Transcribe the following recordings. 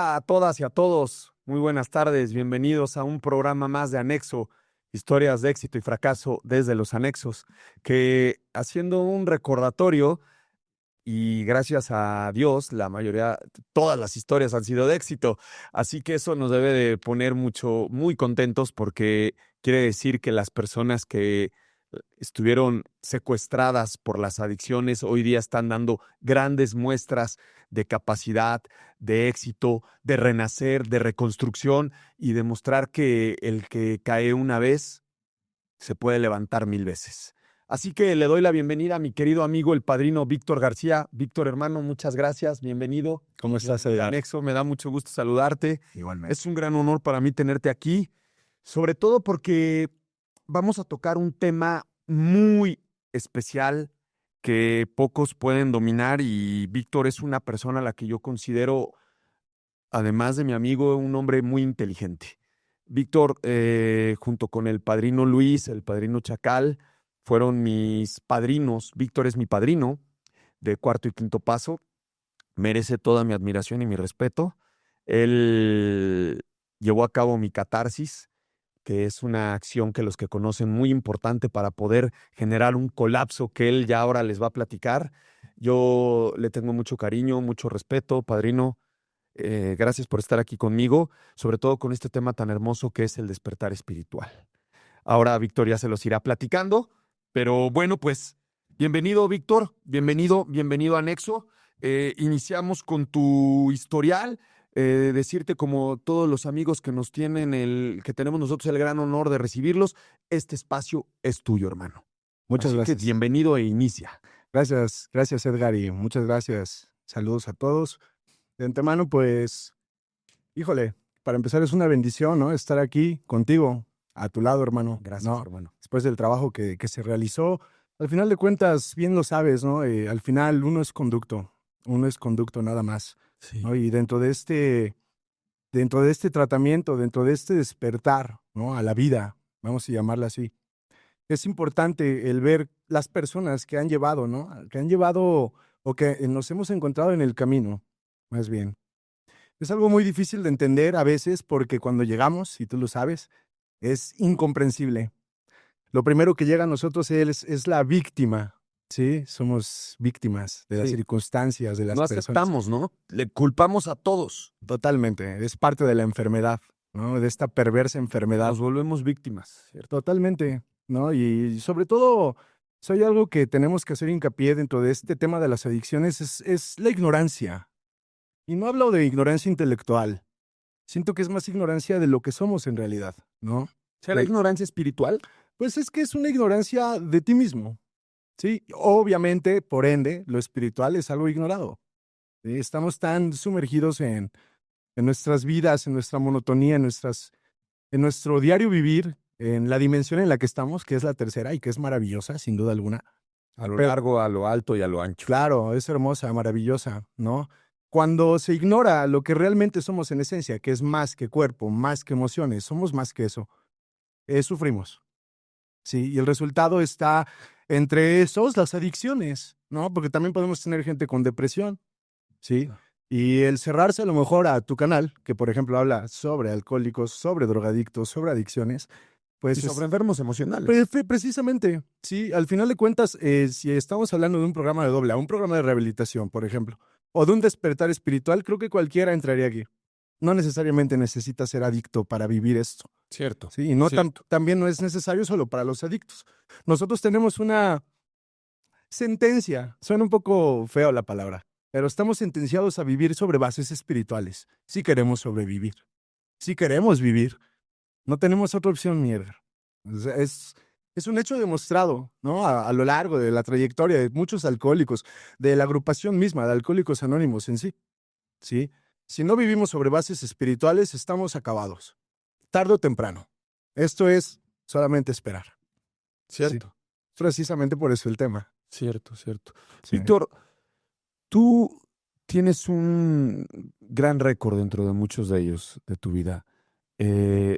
Hola a todas y a todos, muy buenas tardes, bienvenidos a un programa más de Anexo, historias de éxito y fracaso desde los anexos, que haciendo un recordatorio y gracias a Dios, la mayoría, todas las historias han sido de éxito, así que eso nos debe de poner muy contentos porque quiere decir que las personas que estuvieron secuestradas por las adicciones, hoy día están dando grandes muestras de capacidad, de éxito, de renacer, de reconstrucción y demostrar que el que cae una vez se puede levantar 1000 veces. Así que le doy la bienvenida a mi querido amigo, el padrino Víctor García. Víctor, hermano, muchas gracias, bienvenido. ¿Cómo estás, De Edgar? Anexo, me da mucho gusto saludarte. Igualmente. Es un gran honor para mí tenerte aquí, sobre todo porque vamos a tocar un tema muy especial que pocos pueden dominar y Víctor es una persona a la que yo considero, además de mi amigo, un hombre muy inteligente. Víctor, junto con el padrino Luis, el padrino Chacal, fueron mis padrinos. Víctor es mi padrino de cuarto y quinto paso. Merece toda mi admiración y mi respeto. Él llevó a cabo mi catarsis, que es una acción que los que conocen muy importante para poder generar un colapso que él ya ahora les va a platicar. Yo le tengo mucho cariño, mucho respeto, padrino. Gracias por estar aquí conmigo, sobre todo con este tema tan hermoso que es el despertar espiritual. Ahora Víctor ya se los irá platicando, pero bueno, pues bienvenido Víctor, bienvenido a Nexo. Iniciamos con tu historial. Decirte como todos los amigos que nos tienen que tenemos nosotros el gran honor de recibirlos, este espacio es tuyo, hermano. Muchas Así que gracias. bienvenido e inicia. Gracias, Edgar, y muchas gracias. Saludos a todos. De antemano, pues, híjole, para empezar es una bendición, ¿no? Estar aquí contigo, a tu lado, hermano. Gracias, ¿No? hermano. Después del trabajo que se realizó, al final de cuentas, bien lo sabes, ¿no? Al final uno es conducto nada más, Sí. ¿no? Y dentro de este tratamiento, dentro de este despertar, ¿no? A la vida, vamos a llamarla así. Es importante el ver las personas que han llevado, ¿no? Que han llevado o que nos hemos encontrado en el camino, más bien. Es algo muy difícil de entender a veces porque cuando llegamos, y tú lo sabes, es incomprensible. Lo primero que llega a nosotros es la víctima, ¿sí? Somos víctimas de las Sí. circunstancias, de las No personas. aceptamos, ¿no? Le culpamos a todos. Totalmente, es parte de la enfermedad, ¿no? De esta perversa enfermedad. Nos volvemos víctimas, ¿cierto? Totalmente, ¿no? Y sobre todo, si hay algo que tenemos que hacer hincapié dentro de este tema de las adicciones, es la ignorancia. Y no hablo de ignorancia intelectual. Siento que es más ignorancia de lo que somos en realidad, ¿no? ¿Será La- ignorancia espiritual? Pues es que es una ignorancia de ti mismo, ¿sí? Obviamente, por ende, lo espiritual es algo ignorado. ¿Sí? Estamos tan sumergidos en nuestras vidas, en nuestra monotonía, en nuestro diario vivir, en la dimensión en la que estamos, que es la tercera y que es maravillosa, sin duda alguna. A lo Pero largo, a lo alto y a lo ancho. claro, es hermosa, maravillosa, ¿no? Cuando se ignora lo que realmente somos en esencia, que es más que cuerpo, más que emociones, somos más que eso, sufrimos, ¿sí? Y el resultado está entre esos, las adicciones, ¿no? Porque también podemos tener gente con depresión, ¿sí? Y el cerrarse a lo mejor a tu canal, que por ejemplo habla sobre alcohólicos, sobre drogadictos, sobre adicciones, Y pues sobre enfermos emocionales. precisamente, sí, al final de cuentas, si estamos hablando de un programa de doble, un programa de rehabilitación, por ejemplo, o de un despertar espiritual, creo que cualquiera entraría aquí. No necesariamente necesita ser adicto para vivir esto, Cierto, ¿sí? Y no cierto. también no es necesario solo para los adictos. Nosotros tenemos una sentencia, suena un poco feo la palabra, pero estamos sentenciados a vivir sobre bases espirituales, si queremos sobrevivir, si queremos vivir. No tenemos otra opción, mierda. O sea, es un hecho demostrado, ¿no? A lo largo de la trayectoria de muchos alcohólicos, de la agrupación misma de Alcohólicos Anónimos en sí, ¿sí? Si no vivimos sobre bases espirituales, estamos acabados, tarde o temprano. Esto es solamente esperar, ¿sí? Cierto, Precisamente por eso el tema. cierto, cierto. Sí. Víctor, tú tienes un gran récord dentro de muchos de ellos, de tu vida.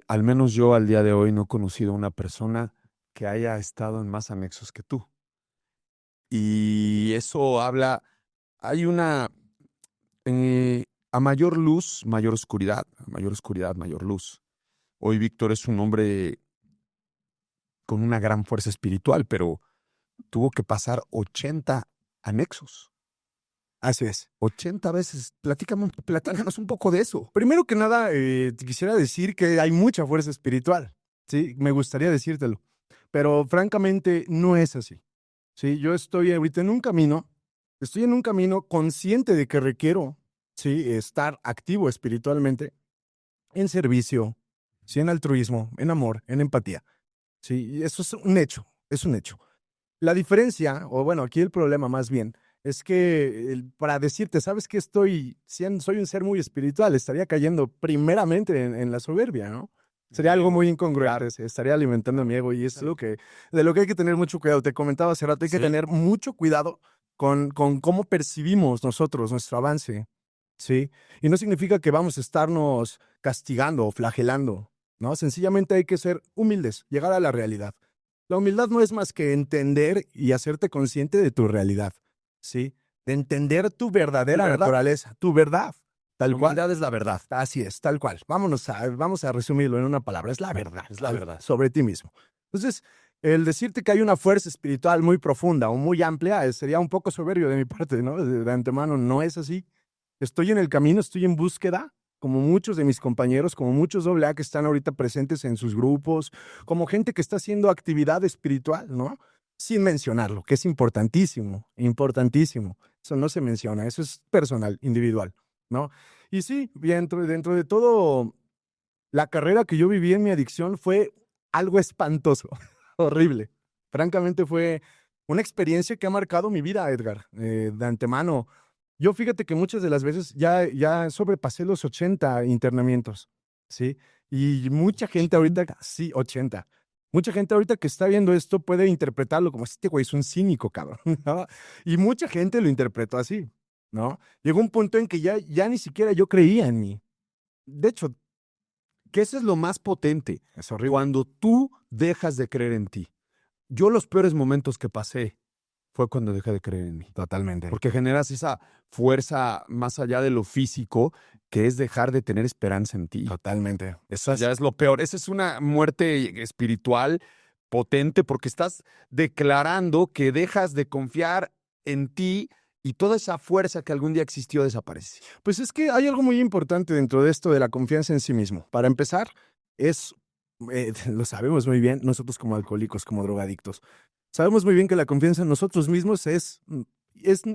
Al menos yo al día de hoy no he conocido a una persona que haya estado en más anexos que tú. Y eso habla, hay una, a mayor luz, mayor oscuridad, a mayor oscuridad, mayor luz. Hoy Víctor es un hombre con una gran fuerza espiritual, pero tuvo que pasar 80 anexos. Así es. 80 veces. Platícanos un poco de eso. Primero que nada, te quisiera decir que hay mucha fuerza espiritual. Sí, me gustaría decírtelo. Pero francamente no es así. Sí, yo estoy ahorita en un camino, consciente de que requiero, sí, estar activo espiritualmente en servicio, sí, en altruismo, en amor, en empatía. Sí, y eso es un hecho, es un hecho. La diferencia, o bueno, aquí el problema más bien, es que para decirte, ¿sabes qué? Soy un ser muy espiritual, estaría cayendo primeramente en la soberbia, ¿no? Sería algo muy incongruente, se estaría alimentando mi ego y es de lo que hay que tener mucho cuidado. Te comentaba hace rato, hay que tener mucho cuidado con cómo percibimos nosotros nuestro avance, ¿sí? Y no significa que vamos a estarnos castigando o flagelando, ¿no? Sencillamente hay que ser humildes, llegar a la realidad. La humildad no es más que entender y hacerte consciente de tu realidad, ¿sí? De entender tu verdadera naturaleza, tu verdad, tal La cual. humildad es la verdad. Así es, tal cual. Vamos a resumirlo en una palabra. Es la verdad. Es la verdad. Sobre ti mismo. Entonces, el decirte que hay una fuerza espiritual muy profunda o muy amplia sería un poco soberbio de mi parte, ¿no? De antemano no es así. Estoy en el camino, estoy en búsqueda, como muchos de mis compañeros, como muchos AA que están ahorita presentes en sus grupos, como gente que está haciendo actividad espiritual, ¿no? Sin mencionarlo, que es importantísimo, importantísimo. Eso no se menciona, eso es personal, individual, ¿no? Y sí, dentro de todo, la carrera que yo viví en mi adicción fue algo espantoso, horrible. Francamente fue una experiencia que ha marcado mi vida, Edgar, de antemano. Yo fíjate que muchas de las veces ya sobrepasé los 80 internamientos, ¿sí? Y mucha gente ahorita, sí, 80. Mucha gente ahorita que está viendo esto puede interpretarlo como este güey es un cínico, cabrón, ¿no? Y mucha gente lo interpretó así, ¿no? Llegó un punto en que ya ni siquiera yo creía en mí. De hecho, Que eso es lo más potente. es horrible. Cuando tú dejas de creer en ti. Yo los peores momentos que pasé fue cuando dejé de creer en mí. Totalmente. Porque generas esa fuerza más allá de lo físico, que es dejar de tener esperanza en ti. Totalmente. Eso ya es lo peor. Esa es una muerte espiritual potente porque estás declarando que dejas de confiar en ti y toda esa fuerza que algún día existió desaparece. Pues es que hay algo muy importante dentro de esto de la confianza en sí mismo. Para empezar, lo sabemos muy bien, nosotros como alcohólicos, como drogadictos, sabemos muy bien que la confianza en nosotros mismos es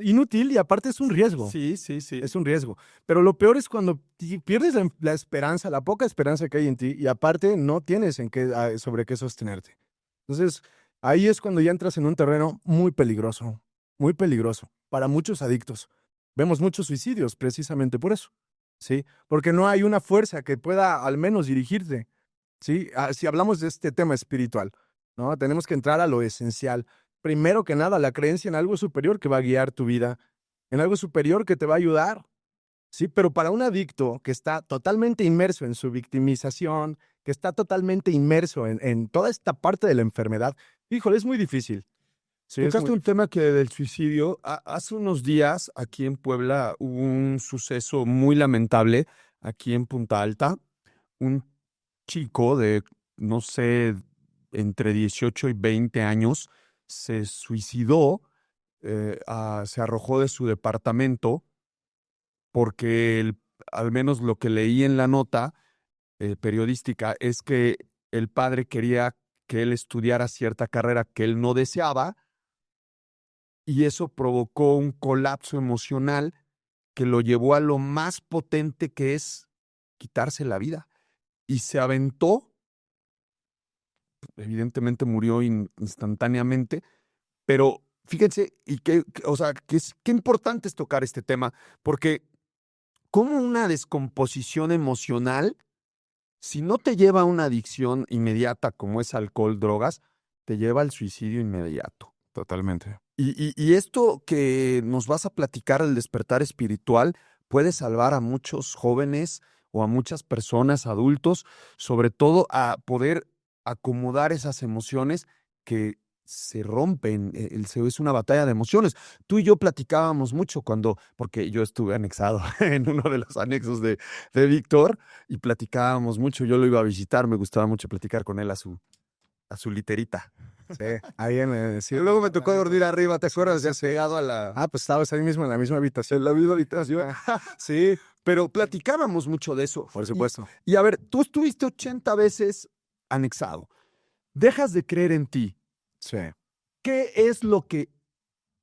inútil y aparte es un riesgo. Sí, sí, sí. Es un riesgo. Pero lo peor es cuando pierdes la esperanza, la poca esperanza que hay en ti y aparte no tienes sobre qué sostenerte. Entonces, ahí es cuando ya entras en un terreno muy peligroso para muchos adictos. Vemos muchos suicidios precisamente por eso, ¿sí? Porque no hay una fuerza que pueda al menos dirigirte, ¿sí? Si hablamos de este tema espiritual, ¿no? Tenemos que entrar a lo esencial. Primero que nada, la creencia en algo superior que va a guiar tu vida, en algo superior que te va a ayudar, ¿sí? Pero para un adicto que está totalmente inmerso en su victimización, que está totalmente inmerso en toda esta parte de la enfermedad, híjole, es muy difícil. Sí, Tocaste un tema que del suicidio. Hace unos días aquí en Puebla hubo un suceso muy lamentable aquí en Punta Alta. Un chico de, no sé, entre 18 y 20 años se suicidó, se arrojó de su departamento porque al menos lo que leí en la nota periodística es que el padre quería que él estudiara cierta carrera que él no deseaba y eso provocó un colapso emocional que lo llevó a lo más potente que es quitarse la vida. Y se aventó, evidentemente murió instantáneamente, pero fíjense, o sea, qué importante es tocar este tema, porque como una descomposición emocional, si no te lleva a una adicción inmediata como es alcohol, drogas, te lleva al suicidio inmediato. totalmente. Y esto que nos vas a platicar del despertar espiritual puede salvar a muchos jóvenes o a muchas personas, adultos, sobre todo a poder acomodar esas emociones que se rompen, es una batalla de emociones. Tú y yo platicábamos mucho porque yo estuve anexado en uno de los anexos de Víctor y platicábamos mucho. Yo lo iba a visitar, me gustaba mucho platicar con él a su literita. Sí, ahí en el... Y luego me tocó dormir arriba, ¿te acuerdas? Ya pegado a la... Ah, pues estabas ahí mismo en la misma habitación. En la misma habitación. Sí, Pero platicábamos mucho de eso. por supuesto. Y a ver, tú estuviste 80 veces anexado. Dejas de creer en ti. Sí. ¿Qué es lo que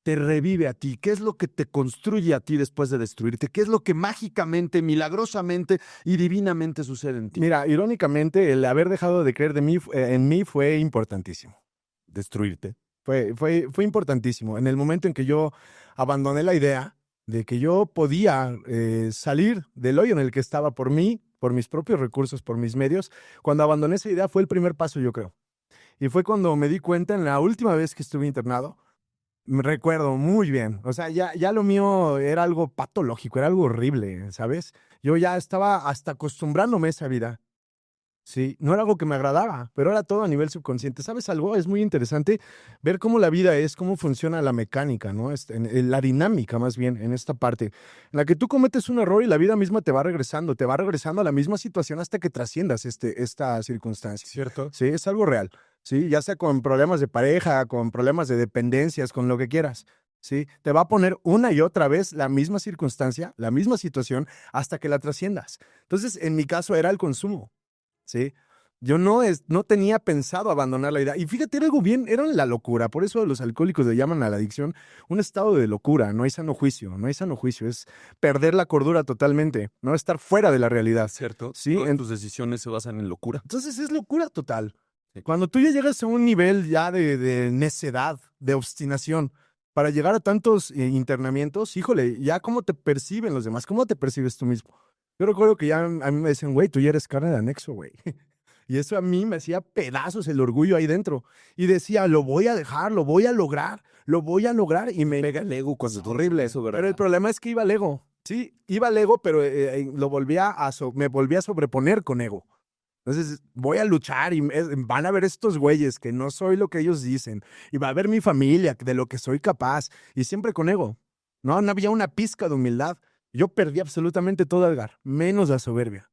te revive a ti? ¿Qué es lo que te construye a ti después de destruirte? ¿Qué es lo que mágicamente, milagrosamente y divinamente sucede en ti? Mira, irónicamente, el haber dejado de creer en mí fue importantísimo. Destruirte. Fue importantísimo. En el momento en que yo abandoné la idea de que yo podía salir del hoyo en el que estaba por mí, por mis propios recursos, por mis medios, cuando abandoné esa idea fue el primer paso, yo creo. Y fue cuando me di cuenta en la última vez que estuve internado. Me recuerdo muy bien. O sea, ya lo mío era algo patológico, era algo horrible, ¿sabes? Yo ya estaba hasta acostumbrándome a esa vida. Sí, no era algo que me agradaba, pero era todo a nivel subconsciente. ¿Sabes algo? Es muy interesante ver cómo la vida es, cómo funciona la mecánica, ¿no? La dinámica, más bien, en esta parte, en la que tú cometes un error y la vida misma te va regresando a la misma situación hasta que trasciendas esta circunstancia. ¿Cierto? Sí, es algo real. Sí, ya sea con problemas de pareja, con problemas de dependencias, con lo que quieras. Sí, te va a poner una y otra vez la misma circunstancia, la misma situación, hasta que la trasciendas. Entonces, en mi caso era el consumo. ¿Sí? Yo no tenía pensado abandonar la idea. Y fíjate, era algo bien, era la locura. Por eso los alcohólicos le llaman a la adicción un estado de locura. No hay sano juicio, no hay sano juicio. Es perder la cordura totalmente, no estar fuera de la realidad. ¿Cierto? Sí, Todas tus decisiones se basan en locura. entonces es locura total. Sí. Cuando tú ya llegas a un nivel ya de necedad, de obstinación, para llegar a tantos internamientos, híjole, ya cómo te perciben los demás, cómo te percibes tú mismo. Yo recuerdo que ya a mí me decían, güey, tú ya eres carne de anexo, güey. Y eso a mí me hacía pedazos el orgullo ahí dentro. Y decía, lo voy a dejar, lo voy a lograr, lo voy a lograr. Y me Pega el ego cuando es horrible eso, ¿verdad? Pero el problema es que iba al ego. Sí, iba al ego, pero me volvía a sobreponer con ego. Entonces voy a luchar y van a ver estos güeyes que no soy lo que ellos dicen. Y va a ver mi familia de lo que soy capaz. Y siempre con ego. No había una pizca de humildad. Yo perdí absolutamente todo, Edgar, menos la soberbia.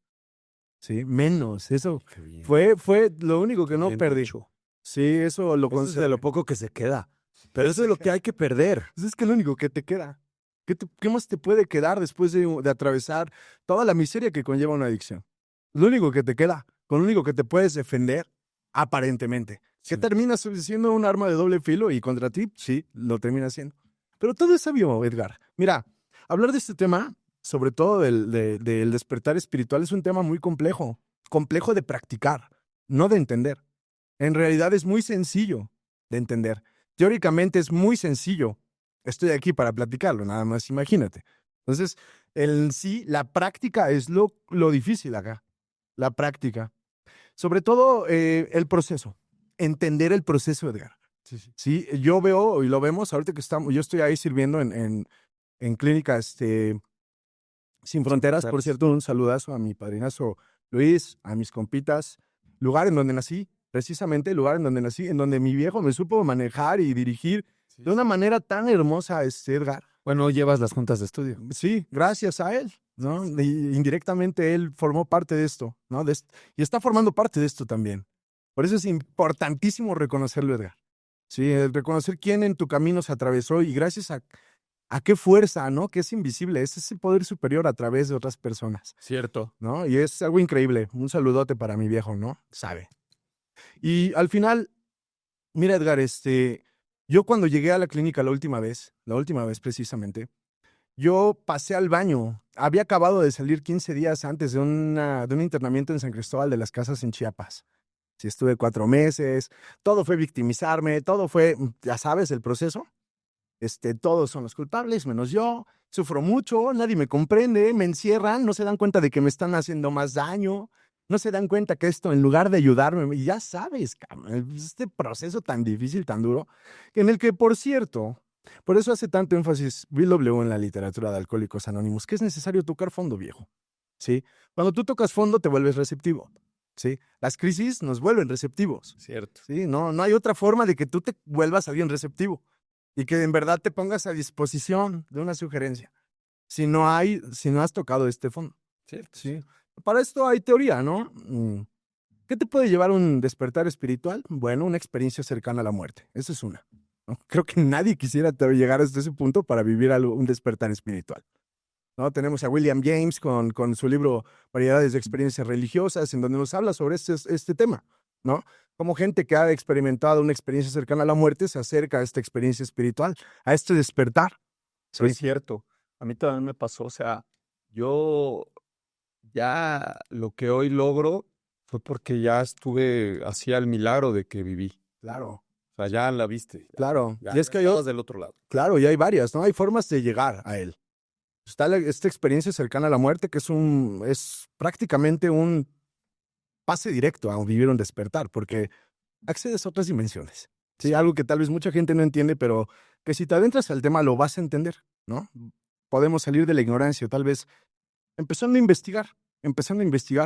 Sí, menos. Eso Qué bien. fue lo único que no Bien perdí. dicho. Sí, eso lo Eso es de conservé. lo poco que se queda. Pero eso es lo que hay que perder. Pues es que es lo único que te queda. ¿Qué más te puede quedar después de atravesar toda la miseria que conlleva una adicción? Lo único que te queda, con lo único que te puedes defender, aparentemente. Sí. Que termina siendo un arma de doble filo y contra ti, sí, lo termina siendo. Pero todo es sabio, Edgar. Mira, hablar de este tema, sobre todo del despertar espiritual, es un tema muy complejo. Complejo de practicar, no de entender. En realidad es muy sencillo de entender. Teóricamente es muy sencillo. Estoy aquí para platicarlo, nada más imagínate. Entonces, en sí, la práctica es lo difícil acá. La práctica. Sobre todo el proceso. Entender el proceso, Edgar. Sí, yo veo y lo vemos ahorita que yo estoy ahí sirviendo en clínica Sin Fronteras. Por cierto, un saludazo a mi padrinazo Luis, a mis compitas. Lugar en donde nací, precisamente el lugar en donde nací, en donde mi viejo me supo manejar y dirigir de una manera tan hermosa, Edgar. Bueno, llevas las juntas de estudio. Sí, gracias a él, ¿no? Y indirectamente él formó parte de esto, ¿no? Y está formando parte de esto también. Por eso es importantísimo reconocerlo, Edgar. Sí, el reconocer quién en tu camino se atravesó y gracias a qué fuerza, ¿no? Que es invisible, es ese poder superior a través de otras personas, Cierto. ¿no? Y es algo increíble. Un saludote para mi viejo, ¿no? Sabe. Y al final, mira, Edgar, yo cuando llegué a la clínica la última vez precisamente, yo pasé al baño. Había acabado de salir 15 días antes de un internamiento en San Cristóbal de las Casas en Chiapas. Sí, estuve 4 meses, todo fue victimizarme, todo fue, ya sabes, el proceso. Todos son los culpables, menos yo. Sufro mucho, nadie me comprende, me encierran, no se dan cuenta de que me están haciendo más daño. No se dan cuenta que esto, en lugar de ayudarme, y ya sabes, este proceso tan difícil, tan duro, en el que, por cierto, por eso hace tanto énfasis Bill W. en la literatura de Alcohólicos Anónimos, que es necesario tocar fondo, viejo. ¿Sí? Cuando tú tocas fondo, te vuelves receptivo. ¿sí? Las crisis nos vuelven receptivos, Cierto. ¿sí? No hay otra forma de que tú te vuelvas alguien receptivo y que en verdad te pongas a disposición de una sugerencia. Si no has tocado este fondo, Cierto. ¿sí? Para esto hay teoría, ¿no? ¿Qué te puede llevar a un despertar espiritual? Bueno, una experiencia cercana a la muerte. Esa es una, ¿no? Creo que nadie quisiera llegar hasta ese punto para vivir un despertar espiritual, ¿no? Tenemos a William James con su libro Variedades de experiencias religiosas, en donde nos habla sobre este tema, ¿no? Como gente que ha experimentado una experiencia cercana a la muerte se acerca a esta experiencia espiritual, a este despertar. Eso es cierto. A mí también me pasó, o sea, yo ya lo que hoy logro fue porque ya estuve, hacía el milagro de que viví. Claro, O sea, ya la viste. claro. Ya, Y es ya que estabas del otro lado. claro, y hay varias, ¿no? Hay formas de llegar a él. Está esta experiencia cercana a la muerte, que es prácticamente un pase directo a vivir un despertar, porque accedes a otras dimensiones. Sí, algo que tal vez mucha gente no entiende, pero que si te adentras al tema lo vas a entender, ¿no? Podemos salir de la ignorancia, tal vez empezando a investigar,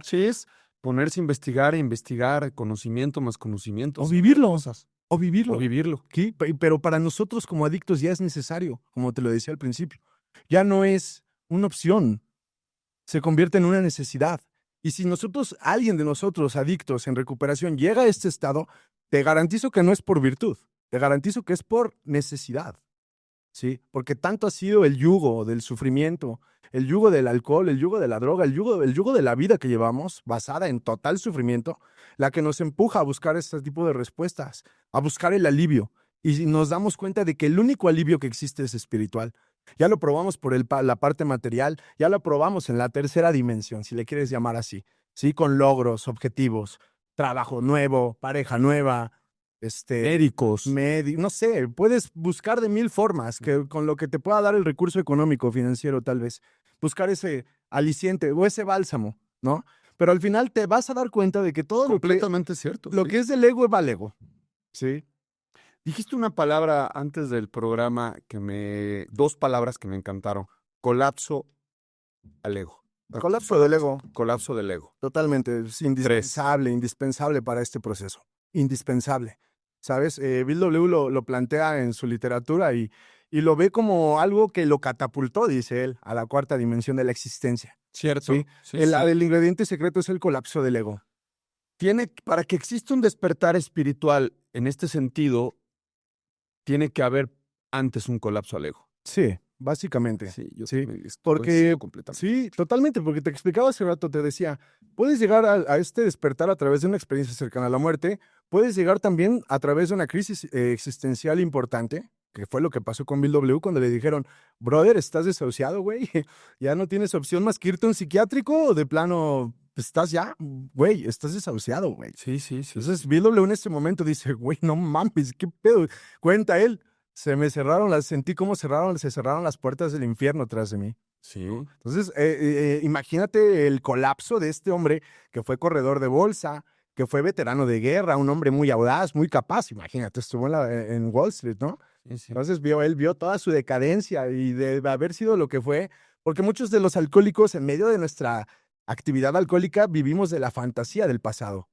Sí, es ponerse a investigar e investigar, conocimiento más conocimiento. o saber vivirlo, cosas, o o vivirlo. vivirlo. Sí, pero para nosotros como adictos ya es necesario, como te lo decía al principio. Ya no es una opción, se convierte en una necesidad. Y si alguien de nosotros adictos en recuperación llega a este estado, te garantizo que no es por virtud, te garantizo que es por necesidad, ¿sí? Porque tanto ha sido el yugo del sufrimiento, el yugo del alcohol, el yugo de la droga, el yugo de la vida que llevamos, basada en total sufrimiento, la que nos empuja a buscar este tipo de respuestas, a buscar el alivio. Y nos damos cuenta de que el único alivio que existe es espiritual. Ya lo probamos por la parte material, ya lo probamos en la tercera dimensión, si le quieres llamar así, ¿sí? Con logros, objetivos, trabajo nuevo, pareja nueva, Médicos. no sé, puedes buscar de mil formas que con lo que te pueda dar el recurso económico, financiero, tal vez, buscar ese aliciente o ese bálsamo, ¿no? Pero al final te vas a dar cuenta de que todo Completamente cierto. lo Sí. que es del ego va al ego, ¿sí? Dijiste una palabra antes del programa dos palabras que me encantaron. Colapso al ego. Colapso del ego, Colapso del ego. totalmente, es indispensable para este proceso, indispensable, ¿sabes? Bill W. lo plantea en su literatura y lo ve como algo que lo catapultó, dice él, a la cuarta dimensión de la existencia. Cierto. ¿Sí? Sí, El ingrediente secreto es el colapso del ego. Para que exista un despertar espiritual en este sentido, tiene que haber antes un colapso al ego. Sí, básicamente. Sí, yo Sí, porque porque completamente. sí, totalmente, porque te explicaba hace rato, te decía, puedes llegar a este despertar a través de una experiencia cercana a la muerte, puedes llegar también a través de una crisis existencial importante, que fue lo que pasó con Bill W. cuando le dijeron, brother, estás desahuciado, güey, ya no tienes opción más que irte a un psiquiátrico o de plano, estás ya, güey, estás desahuciado, güey. Sí. Entonces Bill W. en este momento dice, güey, no mames, ¿qué pedo? Cuenta él. Sentí cómo se cerraron las puertas del infierno tras de mí. Sí. Entonces, imagínate el colapso de este hombre que fue corredor de bolsa, que fue veterano de guerra, un hombre muy audaz, muy capaz. Imagínate, estuvo en Wall Street, ¿no? Sí. Entonces él vio toda su decadencia y de haber sido lo que fue, porque muchos de los alcohólicos en medio de nuestra actividad alcohólica vivimos de la fantasía del pasado,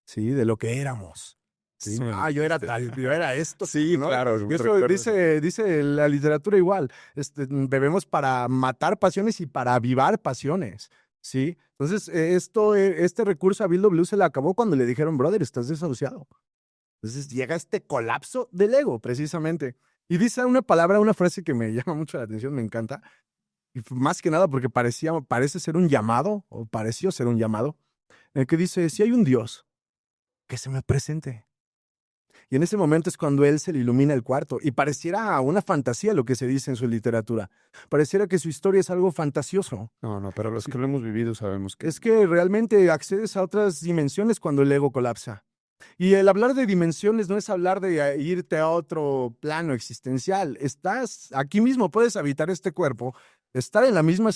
¿sí? De lo que éramos. Sí. Yo era tal, yo era esto. Sí, ¿no? claro. Y eso dice la literatura igual. Bebemos para matar pasiones y para avivar pasiones. ¿Sí? Entonces, este recurso a Bill W. se le acabó cuando le dijeron, brother, estás desahuciado. Entonces llega este colapso del ego, precisamente. Y dice una frase que me llama mucho la atención, me encanta. Y más que nada porque parece ser un llamado, o pareció ser un llamado, en el que dice, si hay un Dios, que se me presente. Y en ese momento es cuando él se le ilumina el cuarto. Y pareciera una fantasía lo que se dice en su literatura. Pareciera que su historia es algo fantasioso. No, pero los que lo hemos vivido sabemos que Es que realmente accedes a otras dimensiones cuando el ego colapsa. Y el hablar de dimensiones no es hablar de irte a otro plano existencial. Estás aquí mismo, puedes habitar este cuerpo, estar en la misma,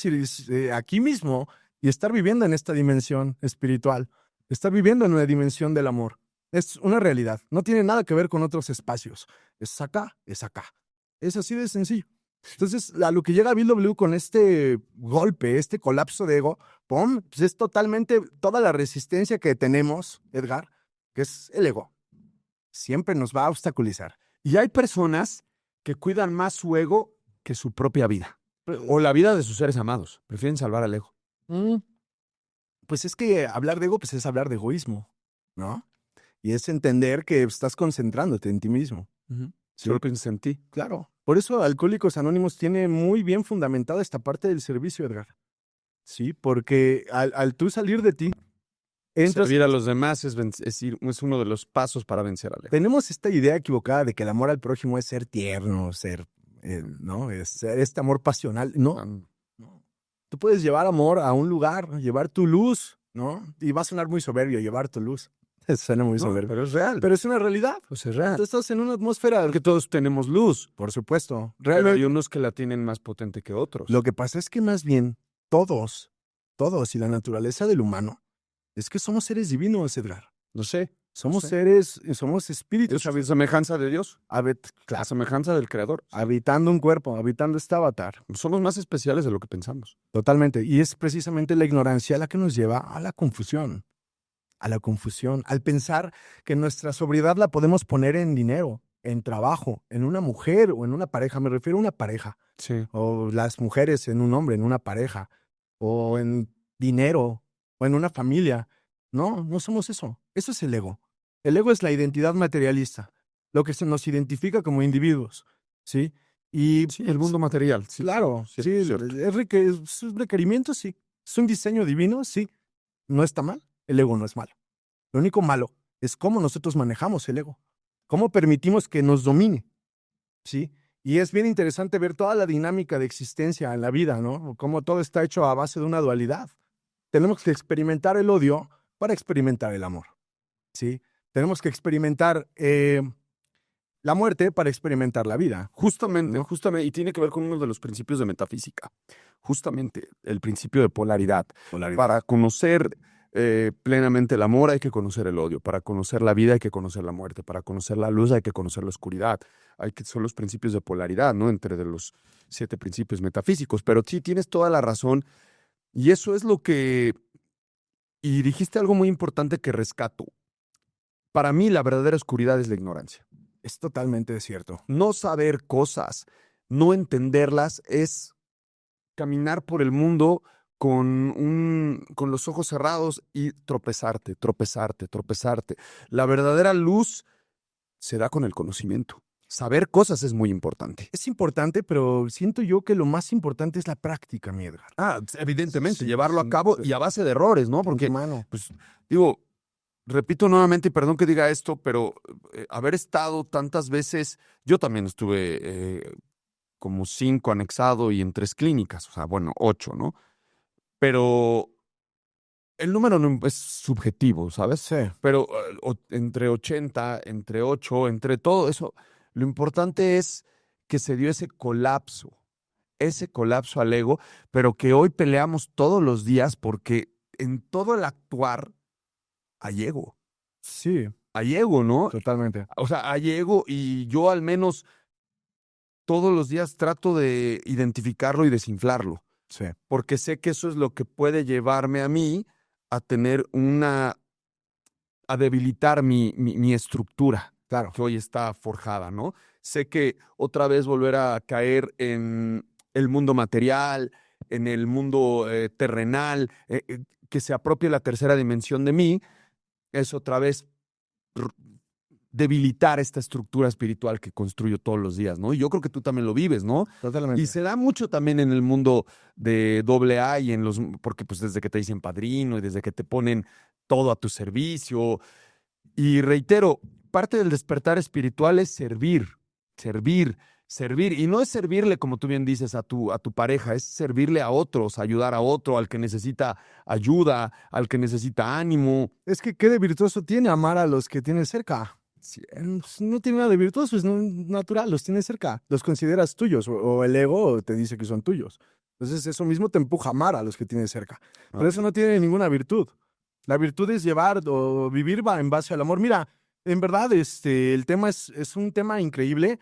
aquí mismo y estar viviendo en esta dimensión espiritual. Estar viviendo en una dimensión del amor. Es una realidad. No tiene nada que ver con otros espacios. Es acá, es acá. Es así de sencillo. Entonces, a lo que llega Bill W con este golpe, este colapso de ego, ¡pum! Pues es totalmente toda la resistencia que tenemos, Edgar, que es el ego. Siempre nos va a obstaculizar. Y hay personas que cuidan más su ego que su propia vida. O la vida de sus seres amados. Prefieren salvar al ego. Pues es que hablar de ego, pues es hablar de egoísmo, ¿no? Y es entender que estás concentrándote en ti mismo. Sí. Solo piensas en ti. Claro. Por eso Alcohólicos Anónimos tiene muy bien fundamentada esta parte del servicio, Edgar. Sí, porque al tú salir de ti, entras. Servir a los demás es uno de los pasos para vencer al ego. Tenemos esta idea equivocada de que el amor al prójimo es ser tierno, ¿no? Es ser este amor pasional. No. No. Tú puedes llevar amor a un lugar, llevar tu luz, ¿no? Y va a sonar muy soberbio, llevar tu luz. Suena muy soberbio. Pero es real. Pero es una realidad. Pues es real. Tú estás en una atmósfera. Porque todos tenemos luz. Por supuesto. Pero Realmente. hay unos que la tienen más potente que otros. Lo que pasa es que más bien todos, y la naturaleza del humano, es que somos seres divinos, Edgar. No sé. Somos Sí. seres, somos espíritus. Es semejanza de Dios. La Claro, semejanza del Creador. habitando un cuerpo, habitando este avatar. Somos más especiales de lo que pensamos. Totalmente. Y es precisamente la ignorancia la que nos lleva a la confusión. Al pensar que nuestra sobriedad la podemos poner en dinero, en trabajo, en una mujer o en una pareja. Me refiero a una pareja. Sí. O las mujeres en un hombre, en una pareja. O en dinero, o en una familia. No, no somos eso. Eso es el ego. El ego es la identidad materialista, lo que se nos identifica como individuos, ¿sí? Y Sí, el mundo material. Sí, claro, cierto, sí, cierto. es un requerimiento, sí. Es un diseño divino, sí. No está mal. El ego no es malo. Lo único malo es cómo nosotros manejamos el ego. Cómo permitimos que nos domine, ¿sí? Y es bien interesante ver toda la dinámica de existencia en la vida, ¿no? Cómo todo está hecho a base de una dualidad. Tenemos que experimentar el odio para experimentar el amor, ¿sí? Tenemos que experimentar la muerte para experimentar la vida. Justamente, y tiene que ver con uno de los principios de metafísica. Justamente el principio de polaridad. Para conocer plenamente el amor hay que conocer el odio. Para conocer la vida hay que conocer la muerte. Para conocer la luz hay que conocer la oscuridad. Son los principios de polaridad, ¿no? Entre de los 7 principios metafísicos. Pero sí, tienes toda la razón. Y eso es lo que... Y dijiste algo muy importante que rescato. Para mí, la verdadera oscuridad es la ignorancia. Es totalmente cierto. No saber cosas, no entenderlas, es caminar por el mundo con los ojos cerrados y tropezarte. La verdadera luz se da con el conocimiento. Saber cosas es muy importante. Es importante, pero siento yo que lo más importante es la práctica, mi Edgar. Evidentemente, Sí, llevarlo a sí, cabo sí. y a base de errores, ¿no? Porque, Hermano, pues, digo, repito nuevamente, y perdón que diga esto, pero haber estado tantas veces, yo también estuve como 5 anexado y en 3 clínicas, o sea, bueno, 8, ¿no? Pero el número no es subjetivo, ¿sabes? sí. Pero entre 80, entre 8, entre todo eso, lo importante es que se dio ese colapso al ego, pero que hoy peleamos todos los días porque en todo el actuar hay ego. Sí, Hay ego, ¿no? totalmente. O sea, hay ego y yo al menos todos los días trato de identificarlo y desinflarlo, Sí. porque sé que eso es lo que puede llevarme a mí a tener a debilitar mi estructura, Claro. que hoy está forjada, ¿no? Sé que otra vez volver a caer en el mundo material, en el mundo terrenal, que se apropie la tercera dimensión de mí, es otra vez debilitar esta estructura espiritual que construyo todos los días, ¿no? Y yo creo que tú también lo vives, ¿no? Totalmente. Y se da mucho también en el mundo de AA y porque pues desde que te dicen padrino y desde que te ponen todo a tu servicio. Y reitero, parte del despertar espiritual es servir. Y no es servirle, como tú bien dices, a tu pareja, es servirle a otros, ayudar a otro, al que necesita ayuda, al que necesita ánimo. Es que qué de virtuoso tiene amar a los que tienes cerca. Sí, no tiene nada de virtuoso, es natural, los tienes cerca. Los consideras tuyos o el ego te dice que son tuyos. Entonces eso mismo te empuja a amar a los que tienes cerca. Pero eso no tiene ninguna virtud. La virtud es llevar o vivir en base al amor. Mira, en verdad el tema es un tema increíble.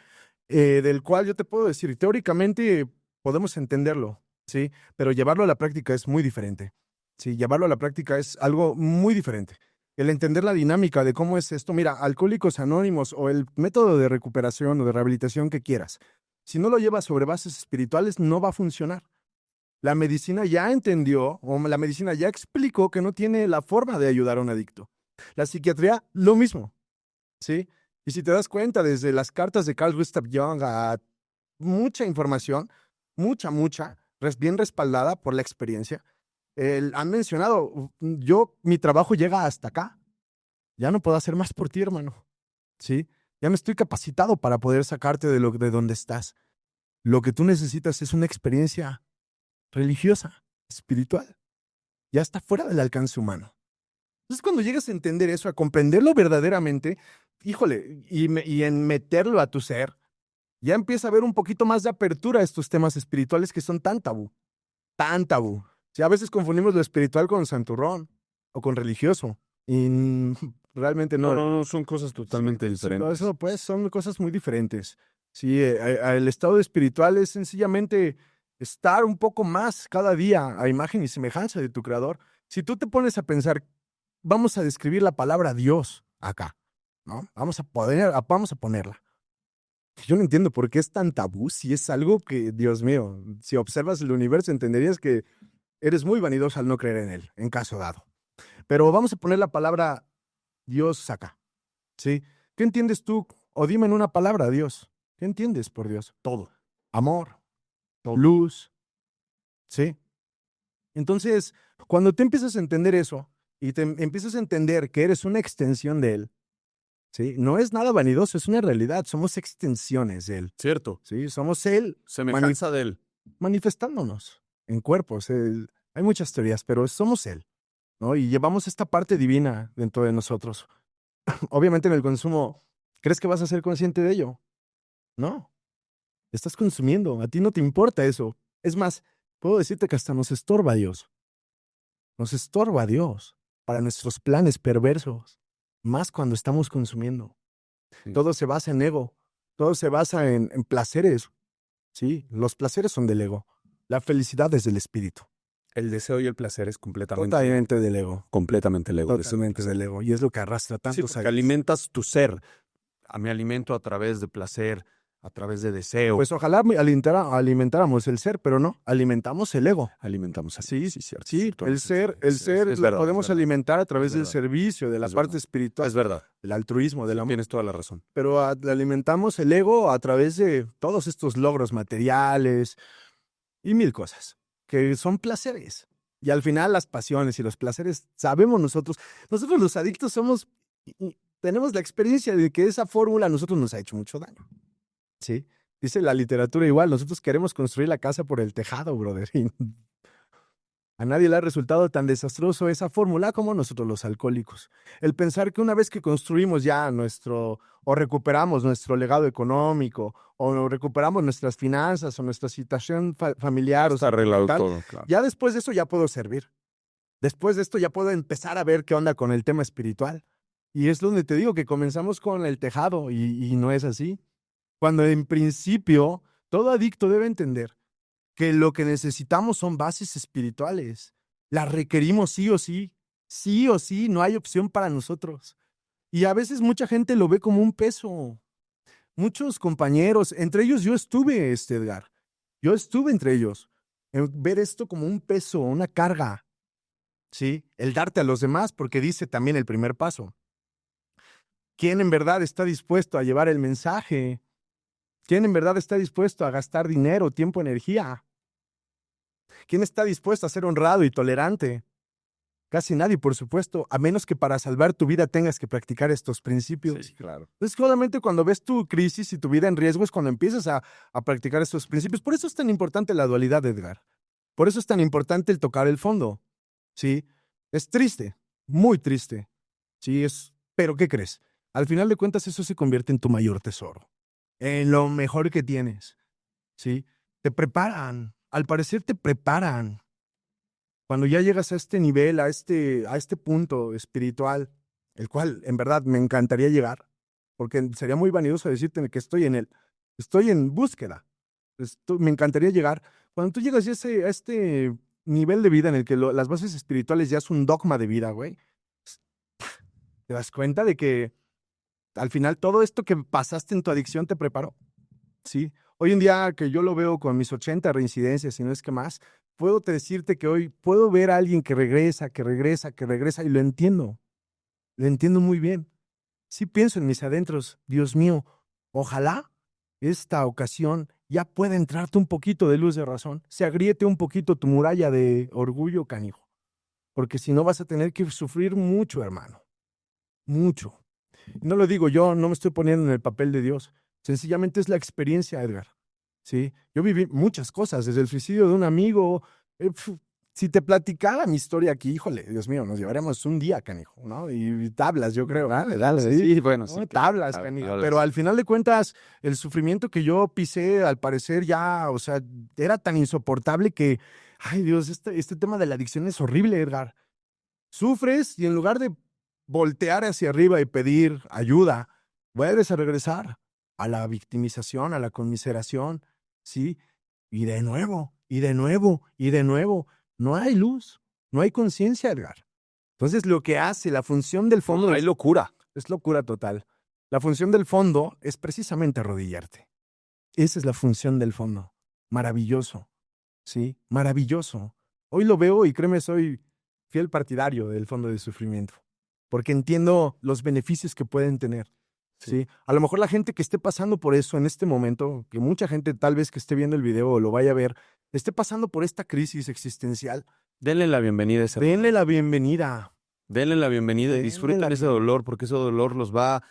del cual yo te puedo decir, teóricamente podemos entenderlo, ¿sí? Pero llevarlo a la práctica es muy diferente. Sí, llevarlo a la práctica es algo muy diferente. El entender la dinámica de cómo es esto, mira, Alcohólicos Anónimos o el método de recuperación o de rehabilitación que quieras, si no lo llevas sobre bases espirituales, no va a funcionar. La medicina ya entendió, o la medicina ya explicó que no tiene la forma de ayudar a un adicto. La psiquiatría, lo mismo, ¿sí? Y si te das cuenta, desde las cartas de Carl Gustav Jung a mucha información, mucha, bien respaldada por la experiencia, han mencionado, mi trabajo llega hasta acá. Ya no puedo hacer más por ti, hermano. ¿Sí? Ya no estoy capacitado para poder sacarte de donde estás. Lo que tú necesitas es una experiencia religiosa, espiritual. Ya está fuera del alcance humano. Entonces, cuando llegas a entender eso, a comprenderlo verdaderamente, híjole, y en meterlo a tu ser, ya empieza a haber un poquito más de apertura a estos temas espirituales que son tan tabú. Tan tabú. Sí, a veces confundimos lo espiritual con santurrón o con religioso. Y realmente no. No, son cosas totalmente Sí, diferentes. todo eso, pues, son cosas muy diferentes. Sí, el estado espiritual es sencillamente estar un poco más cada día a imagen y semejanza de tu creador. Si tú te pones a pensar, vamos a describir la palabra Dios acá, ¿no? Vamos a ponerla. Yo no entiendo por qué es tan tabú si es algo que, Dios mío, si observas el universo entenderías que eres muy vanidoso al no creer en él, en caso dado. Pero vamos a poner la palabra Dios acá, ¿sí? ¿Qué entiendes tú? O dime en una palabra, Dios. ¿Qué entiendes por Dios? Todo. Amor, luz, ¿sí? Entonces, cuando te empiezas a entender eso y te empiezas a entender que eres una extensión de él, ¿sí? No es nada vanidoso, es una realidad, somos extensiones de él, Cierto. ¿sí? Somos él Semejanza de él. manifestándonos en cuerpos. Hay muchas teorías, pero somos él, ¿no? Y llevamos esta parte divina dentro de nosotros. Obviamente en el consumo, ¿crees que vas a ser consciente de ello? No. Estás consumiendo, a ti no te importa eso. Es más, puedo decirte que hasta nos estorba Dios. Nos estorba Dios para nuestros planes perversos, más cuando estamos consumiendo. Sí. Todo se basa en ego, todo se basa en placeres. Sí, los placeres son del ego. La felicidad es del espíritu. El deseo y el placer es completamente Totalmente del ego. el ego. Totalmente del ego. Y es lo que arrastra Sí, tantos porque alimentas tu ser. Me alimento a través de placer, a través de deseo. Pues ojalá alimentáramos el ser, pero no, alimentamos el ego. Alimentamos Sí, cierto. Sí, cierto. el ser Es lo verdad, podemos es verdad. alimentar a través Es del verdad. servicio, de la Es parte verdad. espiritual, Es verdad. del altruismo, del amor. Tienes toda la razón. Pero alimentamos el ego a través de todos estos logros materiales y mil cosas, que son placeres. Y al final las pasiones y los placeres, sabemos nosotros los adictos tenemos la experiencia de que esa fórmula a nosotros nos ha hecho mucho daño. ¿Sí? Dice la literatura igual, nosotros queremos construir la casa por el tejado, brother. Y a nadie le ha resultado tan desastroso esa fórmula como nosotros los alcohólicos. El pensar que una vez que construimos ya o recuperamos nuestro legado económico, o recuperamos nuestras finanzas, o nuestra situación familiar, Está arreglado todo, claro. ya después de eso ya puedo servir. Después de esto ya puedo empezar a ver qué onda con el tema espiritual. Y es donde te digo que comenzamos con el tejado y no es así. Cuando en principio todo adicto debe entender que lo que necesitamos son bases espirituales. Las requerimos sí o sí, no hay opción para nosotros. Y a veces mucha gente lo ve como un peso. Muchos compañeros, entre ellos yo estuve, Edgar. Yo estuve entre ellos. En ver esto como un peso, una carga. ¿Sí? El darte a los demás, porque dice también el primer paso. ¿Quién en verdad está dispuesto a llevar el mensaje? ¿Quién en verdad está dispuesto a gastar dinero, tiempo, energía? ¿Quién está dispuesto a ser honrado y tolerante? Casi nadie, por supuesto, a menos que para salvar tu vida tengas que practicar estos principios. Sí, claro. Entonces, solamente cuando ves tu crisis y tu vida en riesgo es cuando empiezas a practicar estos principios. Por eso es tan importante la dualidad, Edgar. Por eso es tan importante el tocar el fondo. ¿Sí? Es triste, muy triste. Sí, pero ¿qué crees? Al final de cuentas, eso se convierte en tu mayor tesoro. En lo mejor que tienes. ¿Sí? Te preparan. Al parecer te preparan. Cuando ya llegas a este nivel, a este punto espiritual, el cual en verdad me encantaría llegar, porque sería muy vanidoso decirte que estoy en él, Estoy en búsqueda. Me encantaría llegar. Cuando tú llegas a este nivel de vida en el que las bases espirituales ya es un dogma de vida, güey, te das cuenta de que al final todo esto que pasaste en tu adicción te preparó. Sí. Hoy en día que yo lo veo con mis 80 reincidencias, y no es que más, puedo decirte que hoy puedo ver a alguien que regresa, y lo entiendo. Lo entiendo muy bien. Sí pienso en mis adentros, Dios mío, ojalá esta ocasión ya pueda entrarte un poquito de luz de razón, se agriete un poquito tu muralla de orgullo, canijo, porque si no vas a tener que sufrir mucho, hermano, mucho. No lo digo yo, no me estoy poniendo en el papel de Dios, sencillamente es la experiencia, Edgar. ¿Sí? Yo viví muchas cosas, desde el suicidio de un amigo. Si te platicara mi historia aquí, híjole, Dios mío, nos llevaríamos un día, canijo, ¿no? Y tablas, yo creo. Dale. Sí, bueno, ¿no? sí. Tablas, canijo. Pero al final de cuentas, el sufrimiento que yo pisé, al parecer ya, o sea, era tan insoportable que, ay Dios, este tema de la adicción es horrible, Edgar. Sufres y en lugar de voltear hacia arriba y pedir ayuda, vuelves a regresar a la victimización, a la conmiseración, ¿sí? Y de nuevo, y de nuevo, y de nuevo. No hay luz, no hay conciencia, Edgar. Entonces, lo que hace la función del fondo hay locura. Es locura total. La función del fondo es precisamente arrodillarte. Esa es la función del fondo. Maravilloso, ¿sí? Maravilloso. Hoy lo veo y créeme, soy fiel partidario del fondo de sufrimiento, porque entiendo los beneficios que pueden tener. ¿Sí? A lo mejor la gente que esté pasando por eso en este momento, que mucha gente tal vez que esté viendo el video o lo vaya a ver, esté pasando por esta crisis existencial. Denle la bienvenida a ese Denle dolor. la bienvenida. Denle la bienvenida y disfruten ese dolor, porque ese dolor los va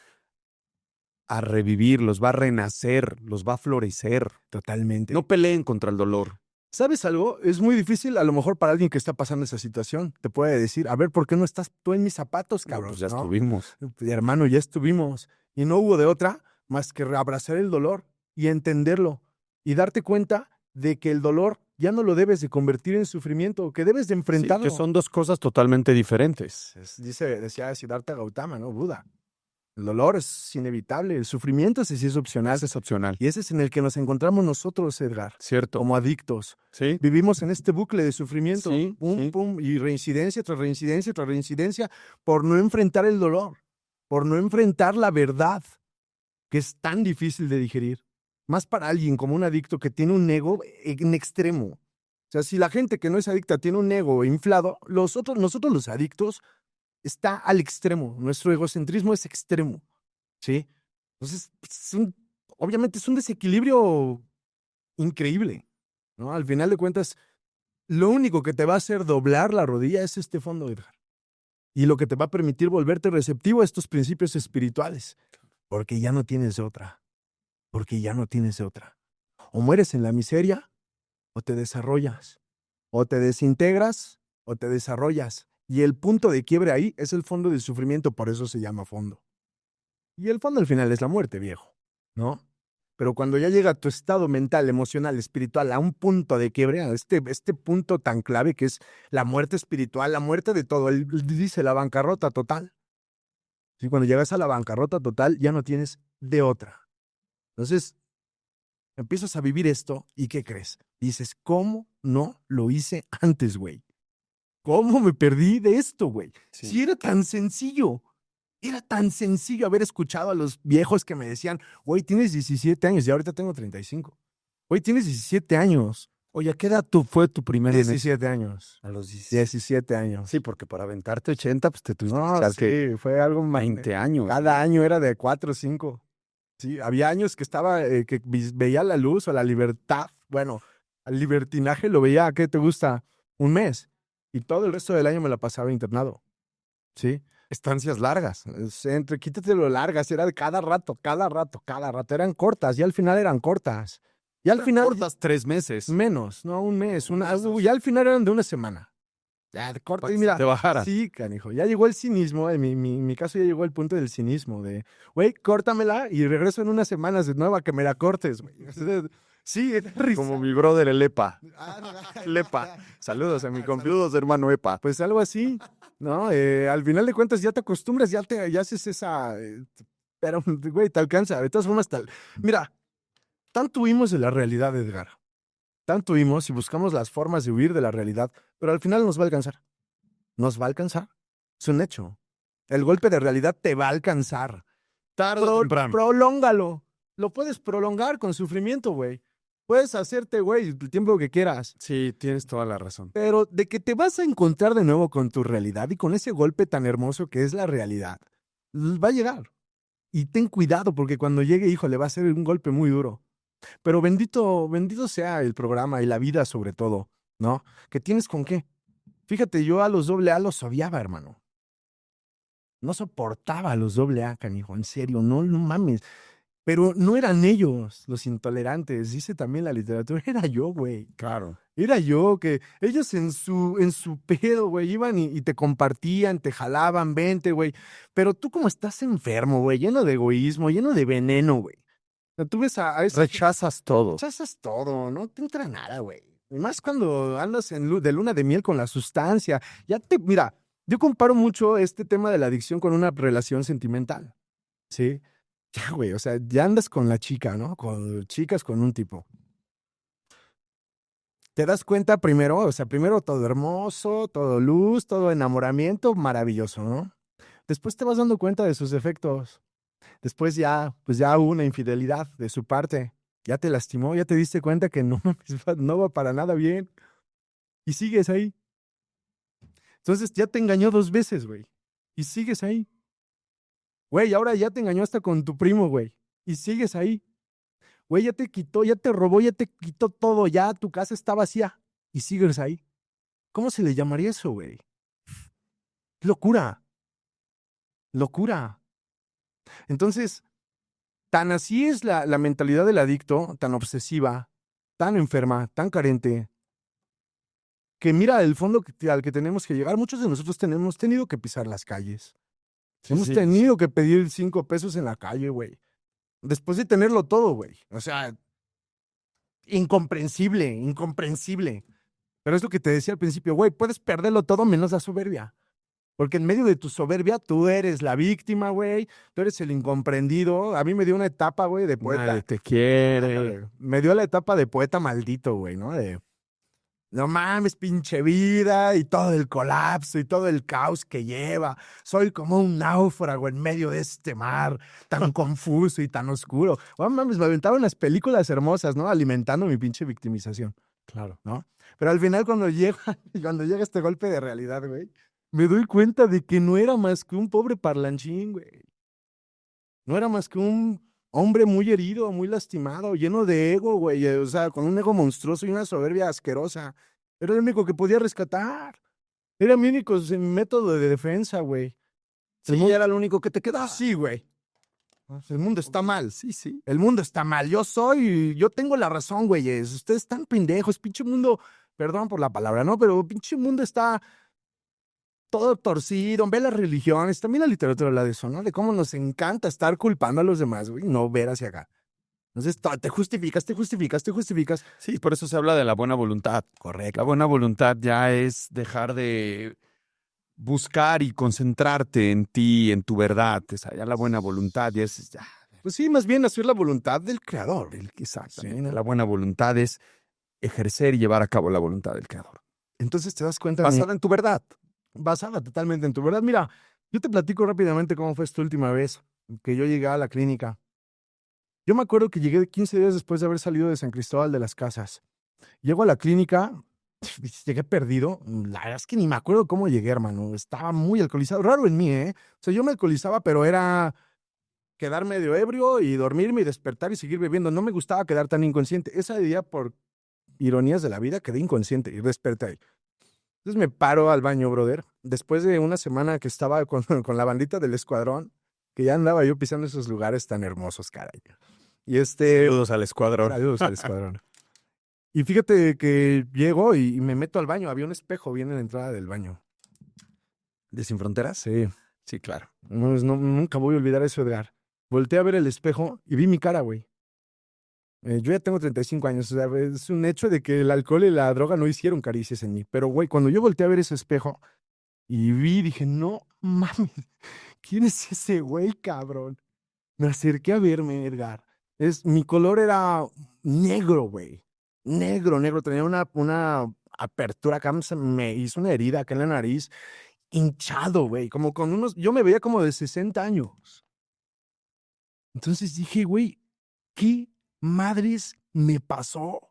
a revivir, los va a renacer, los va a florecer. Totalmente. No peleen contra el dolor. ¿Sabes algo? Es muy difícil, a lo mejor para alguien que está pasando esa situación, te puede decir, a ver, ¿por qué no estás tú en mis zapatos, cabrón? Pues ya ¿no? estuvimos. Hermano, ya estuvimos. Y no hubo de otra más que abrazar el dolor y entenderlo y darte cuenta de que el dolor ya no lo debes de convertir en sufrimiento, que debes de enfrentarlo. Sí, que son dos cosas totalmente diferentes. Decía Siddhartha Gautama, ¿no? Buda. El dolor es inevitable, el sufrimiento ese sí es opcional. Ese es opcional. Y ese es en el que nos encontramos nosotros, Edgar. Cierto. Como adictos. Sí. Vivimos en este bucle de sufrimiento. Sí, Pum, sí. pum, y reincidencia tras reincidencia tras reincidencia por no enfrentar el dolor, por no enfrentar la verdad, que es tan difícil de digerir. Más para alguien como un adicto que tiene un ego en extremo. O sea, si la gente que no es adicta tiene un ego inflado, nosotros los adictos está al extremo. Nuestro egocentrismo es extremo. ¿Sí? Entonces, obviamente es un desequilibrio increíble, ¿no? Al final de cuentas, lo único que te va a hacer doblar la rodilla es este fondo, Edgar. Y lo que te va a permitir volverte receptivo a estos principios espirituales. Porque ya no tienes de otra. Porque ya no tienes de otra. O mueres en la miseria, o te desarrollas. O te desintegras, o te desarrollas. Y el punto de quiebre ahí es el fondo del sufrimiento, por eso se llama fondo. Y el fondo al final es la muerte, viejo, ¿no? Pero cuando ya llega tu estado mental, emocional, espiritual a un punto de quiebre, a este punto tan clave que es la muerte espiritual, la muerte de todo, él dice la bancarrota total. ¿Sí? Cuando llegas a la bancarrota total, ya no tienes de otra. Entonces, empiezas a vivir esto y ¿qué crees? Dices, ¿cómo no lo hice antes, güey? ¿Cómo me perdí de esto, güey? Sí. Si era tan sencillo. Era tan sencillo haber escuchado a los viejos que me decían, güey, tienes 17 años y ahorita tengo 35. Güey, tienes 17 años. Oye, ¿a qué edad fue tu primer 17 años. A los 17 años. Sí, porque para aventarte 80, pues te tuviste No, sí, fue algo más. 20 años. Cada año era de 4 o 5. Sí, había años que estaba, que veía la luz o la libertad. Bueno, al libertinaje lo veía, ¿qué te gusta? Un mes. Y todo el resto del año me la pasaba internado. ¿Sí? Estancias largas. Quítate lo largas, era de cada rato. Eran cortas, y al final eran cortas. Y al final. Cortas 3 meses. Menos, no, un mes. Ya al final eran de una semana. Ya, corta. Y mira. Te bajaras. Sí, canijo. Ya llegó el cinismo. En mi caso ya llegó el punto del cinismo. De, güey, córtamela y regreso en unas semanas de nuevo a que me la cortes, güey. Sí, es risa. Como mi brother, el EPA. El EPA. Saludos a mi Saludos, hermano EPA. Pues algo así, ¿no? Al final de cuentas ya te acostumbras, ya haces esa... pero, güey, te alcanza. De todas formas, mira, Tanto huimos de la realidad, Edgar. Tanto huimos y buscamos las formas de huir de la realidad, pero al final nos va a alcanzar. Nos va a alcanzar. Es un hecho. El golpe de realidad te va a alcanzar. Tarde o temprano. Prolóngalo. Lo puedes prolongar con sufrimiento, güey. Puedes hacerte, güey, el tiempo que quieras. Sí, tienes toda la razón. Pero de que te vas a encontrar de nuevo con tu realidad y con ese golpe tan hermoso que es la realidad, va a llegar. Y ten cuidado porque cuando llegue, híjole, va a ser un golpe muy duro. Pero bendito sea el programa y la vida sobre todo, ¿no? ¿Que tienes con qué? Fíjate, yo a los AA los odiaba, hermano. No soportaba a los AA, canijo, en serio, no mames. Pero no eran ellos los intolerantes, dice también la literatura, era yo, güey. Claro. Era yo, que ellos en su pedo, güey, iban y te compartían, te jalaban, vente, güey. Pero tú como estás enfermo, güey, lleno de egoísmo, lleno de veneno, güey. O sea, tú ves a ese... Rechazas todo. Rechazas todo, no te entra nada, güey. Y más cuando andas de luna de miel con la sustancia. Mira, yo comparo mucho este tema de la adicción con una relación sentimental, ¿sí? Ya, güey, o sea, ya andas con la chica, ¿no? Con chicas con un tipo. Te das cuenta primero, o sea, primero todo hermoso, todo luz, todo enamoramiento, maravilloso, ¿no? Después te vas dando cuenta de sus defectos. Después pues ya hubo una infidelidad de su parte. Ya te lastimó, ya te diste cuenta que no, no va para nada bien. Y sigues ahí. Entonces ya te engañó 2 veces, güey. Y sigues ahí. Güey, ahora ya te engañó hasta con tu primo, güey. Y sigues ahí. Güey, ya te quitó, ya te robó, ya te quitó todo, ya tu casa está vacía. Y sigues ahí. ¿Cómo se le llamaría eso, güey? Locura. Locura. Entonces, tan así es la mentalidad del adicto, tan obsesiva, tan enferma, tan carente, que mira el fondo al que tenemos que llegar. Muchos de nosotros hemos tenido que pisar las calles. Hemos tenido que pedir 5 pesos en la calle, güey. Después de tenerlo todo, güey. O sea, incomprensible, incomprensible. Pero es lo que te decía al principio, güey, puedes perderlo todo menos la soberbia. Porque en medio de tu soberbia, tú eres la víctima, güey. Tú eres el incomprendido. A mí me dio una etapa, güey, de poeta. Nadie te quiere. Me dio la etapa de poeta maldito, güey, ¿no? No mames, pinche vida, y todo el colapso y todo el caos que lleva. Soy como un náufrago en medio de este mar tan confuso y tan oscuro. No mames, me aventaba unas películas hermosas, ¿no? Alimentando mi pinche victimización. Claro. ¿No? Pero al final cuando llega este golpe de realidad, güey, me doy cuenta de que no era más que un pobre parlanchín, güey. No era más que un hombre muy herido, muy lastimado, lleno de ego, güey. O sea, con un ego monstruoso y una soberbia asquerosa. Era el único que podía rescatar. Era mi único método de defensa, güey. Sí, era lo único que te quedaba. Sí, güey. El mundo está mal. Sí, sí. El mundo está mal. Yo tengo la razón, güeyes. Ustedes están pendejos. Pinche mundo, perdón por la palabra, ¿no? Pero pinche mundo está todo torcido. Ve las religiones. También la literatura habla de eso, ¿no? De cómo nos encanta estar culpando a los demás, güey. No ver hacia acá. Entonces, te justificas. Sí, por eso se habla de la buena voluntad. Correcto. La buena voluntad ya es dejar de buscar y concentrarte en ti, en tu verdad. O sea, ya la buena voluntad ya es... Ya. Pues sí, más bien hacer la voluntad del creador. Exactamente. La buena voluntad es ejercer y llevar a cabo la voluntad del creador. Entonces te das cuenta... Basada en tu verdad. Basada totalmente en tu verdad. Mira, yo te platico rápidamente cómo fue esta última vez que yo llegué a la clínica. Yo me acuerdo que llegué 15 días después de haber salido de San Cristóbal de las Casas. Llego a la clínica, llegué perdido. La verdad es que ni me acuerdo cómo llegué, hermano. Estaba muy alcoholizado. Raro en mí, ¿eh? O sea, yo me alcoholizaba, pero era quedar medio ebrio y dormirme y despertar y seguir bebiendo. No me gustaba quedar tan inconsciente. Ese día, por ironías de la vida, quedé inconsciente y desperté ahí. Entonces me paro al baño, brother. Después de una semana que estaba con la bandita del escuadrón, que ya andaba yo pisando esos lugares tan hermosos, caray. Y Saludos al escuadrón. Saludos al escuadrón. Y fíjate que llego y me meto al baño. Había un espejo bien en la entrada del baño. ¿De Sin Fronteras? Sí. Sí, claro. Nunca voy a olvidar eso, Edgar. Volteé a ver el espejo y vi mi cara, güey. Yo ya tengo 35 años. O sea, es un hecho de que el alcohol y la droga no hicieron caricias en mí. Pero, güey, cuando yo volteé a ver ese espejo y dije, no mames, ¿quién es ese güey, cabrón? Me acerqué a verme, Edgar. Mi color era negro, güey. Negro, negro. Tenía una apertura acá, me hizo una herida acá en la nariz, hinchado, güey. Como con yo me veía como de 60 años. Entonces dije, güey, ¿qué madres me pasó?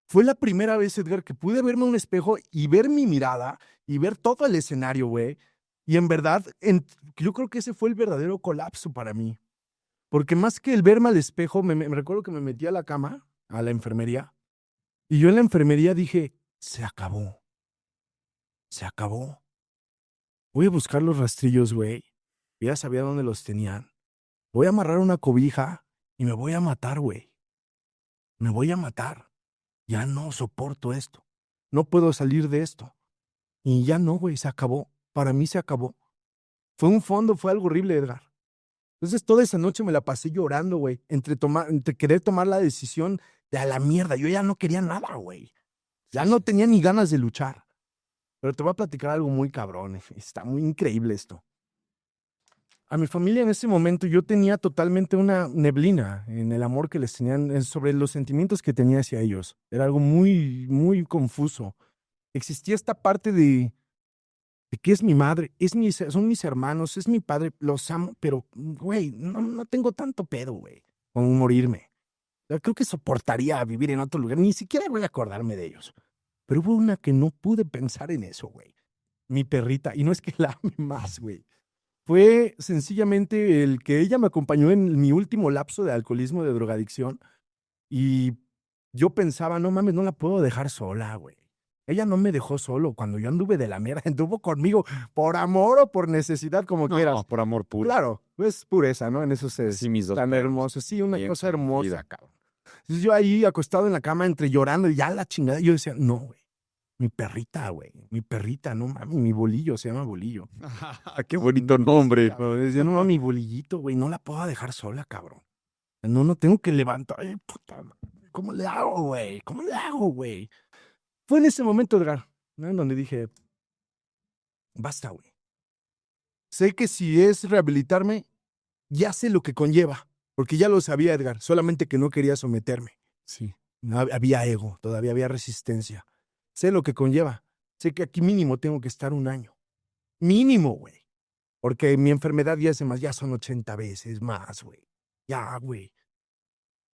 Fue la primera vez, Edgar, que pude verme en un espejo y ver mi mirada y ver todo el escenario, güey. Y en verdad, yo creo que ese fue el verdadero colapso para mí. Porque más que el verme al espejo, me recuerdo que me metí a la cama, a la enfermería, y yo en la enfermería dije, se acabó, se acabó. Voy a buscar los rastrillos, güey. Ya sabía dónde los tenían. Voy a amarrar una cobija y me voy a matar, güey. Me voy a matar. Ya no soporto esto. No puedo salir de esto. Y ya no, güey, se acabó. Para mí se acabó. Fue un fondo, fue algo horrible, Edgar. Entonces toda esa noche me la pasé llorando, güey, entre querer tomar la decisión de a la mierda. Yo ya no quería nada, güey. Ya no tenía ni ganas de luchar. Pero te voy a platicar algo muy cabrón. Está muy increíble esto. A mi familia en ese momento yo tenía totalmente una neblina en el amor que les tenían, sobre los sentimientos que tenía hacia ellos. Era algo muy, muy confuso. Existía esta parte de que es mi madre, son mis hermanos, es mi padre, los amo, pero, güey, no tengo tanto pedo, güey, con morirme. Creo que soportaría vivir en otro lugar, ni siquiera voy a acordarme de ellos. Pero hubo una que no pude pensar en eso, güey. Mi perrita, y no es que la ame más, güey. Fue sencillamente el que ella me acompañó en mi último lapso de alcoholismo, de drogadicción, y yo pensaba, no mames, no la puedo dejar sola, güey. Ella no me dejó solo cuando yo anduve de la mierda, anduvo conmigo por amor o por necesidad, como quieras. No, por amor puro. Claro, es pureza, ¿no? En eso Sí, mis dos tan perros. hermoso. Sí, una Bien cosa hermosa, vida. cabrón. Entonces yo ahí acostado en la cama, entre llorando y ya la chingada, yo decía, no, güey, mi perrita, no mames, mi bolillo, se llama bolillo. Qué bonito nombre. Pero decía, no, mi bolillito, güey, no la puedo dejar sola, cabrón. No tengo que levantar. Ay, puta, ¿cómo le hago, güey? ¿Cómo le hago, güey? Fue en ese momento, Edgar, ¿no? En donde dije, basta, güey. Sé que si es rehabilitarme, ya sé lo que conlleva, porque ya lo sabía, Edgar, solamente que no quería someterme. Sí. No había ego, todavía había resistencia. Sé lo que conlleva. Sé que aquí mínimo tengo que estar un año. Mínimo, güey. Porque mi enfermedad ya es más, ya son 80 veces más, güey. Ya, güey.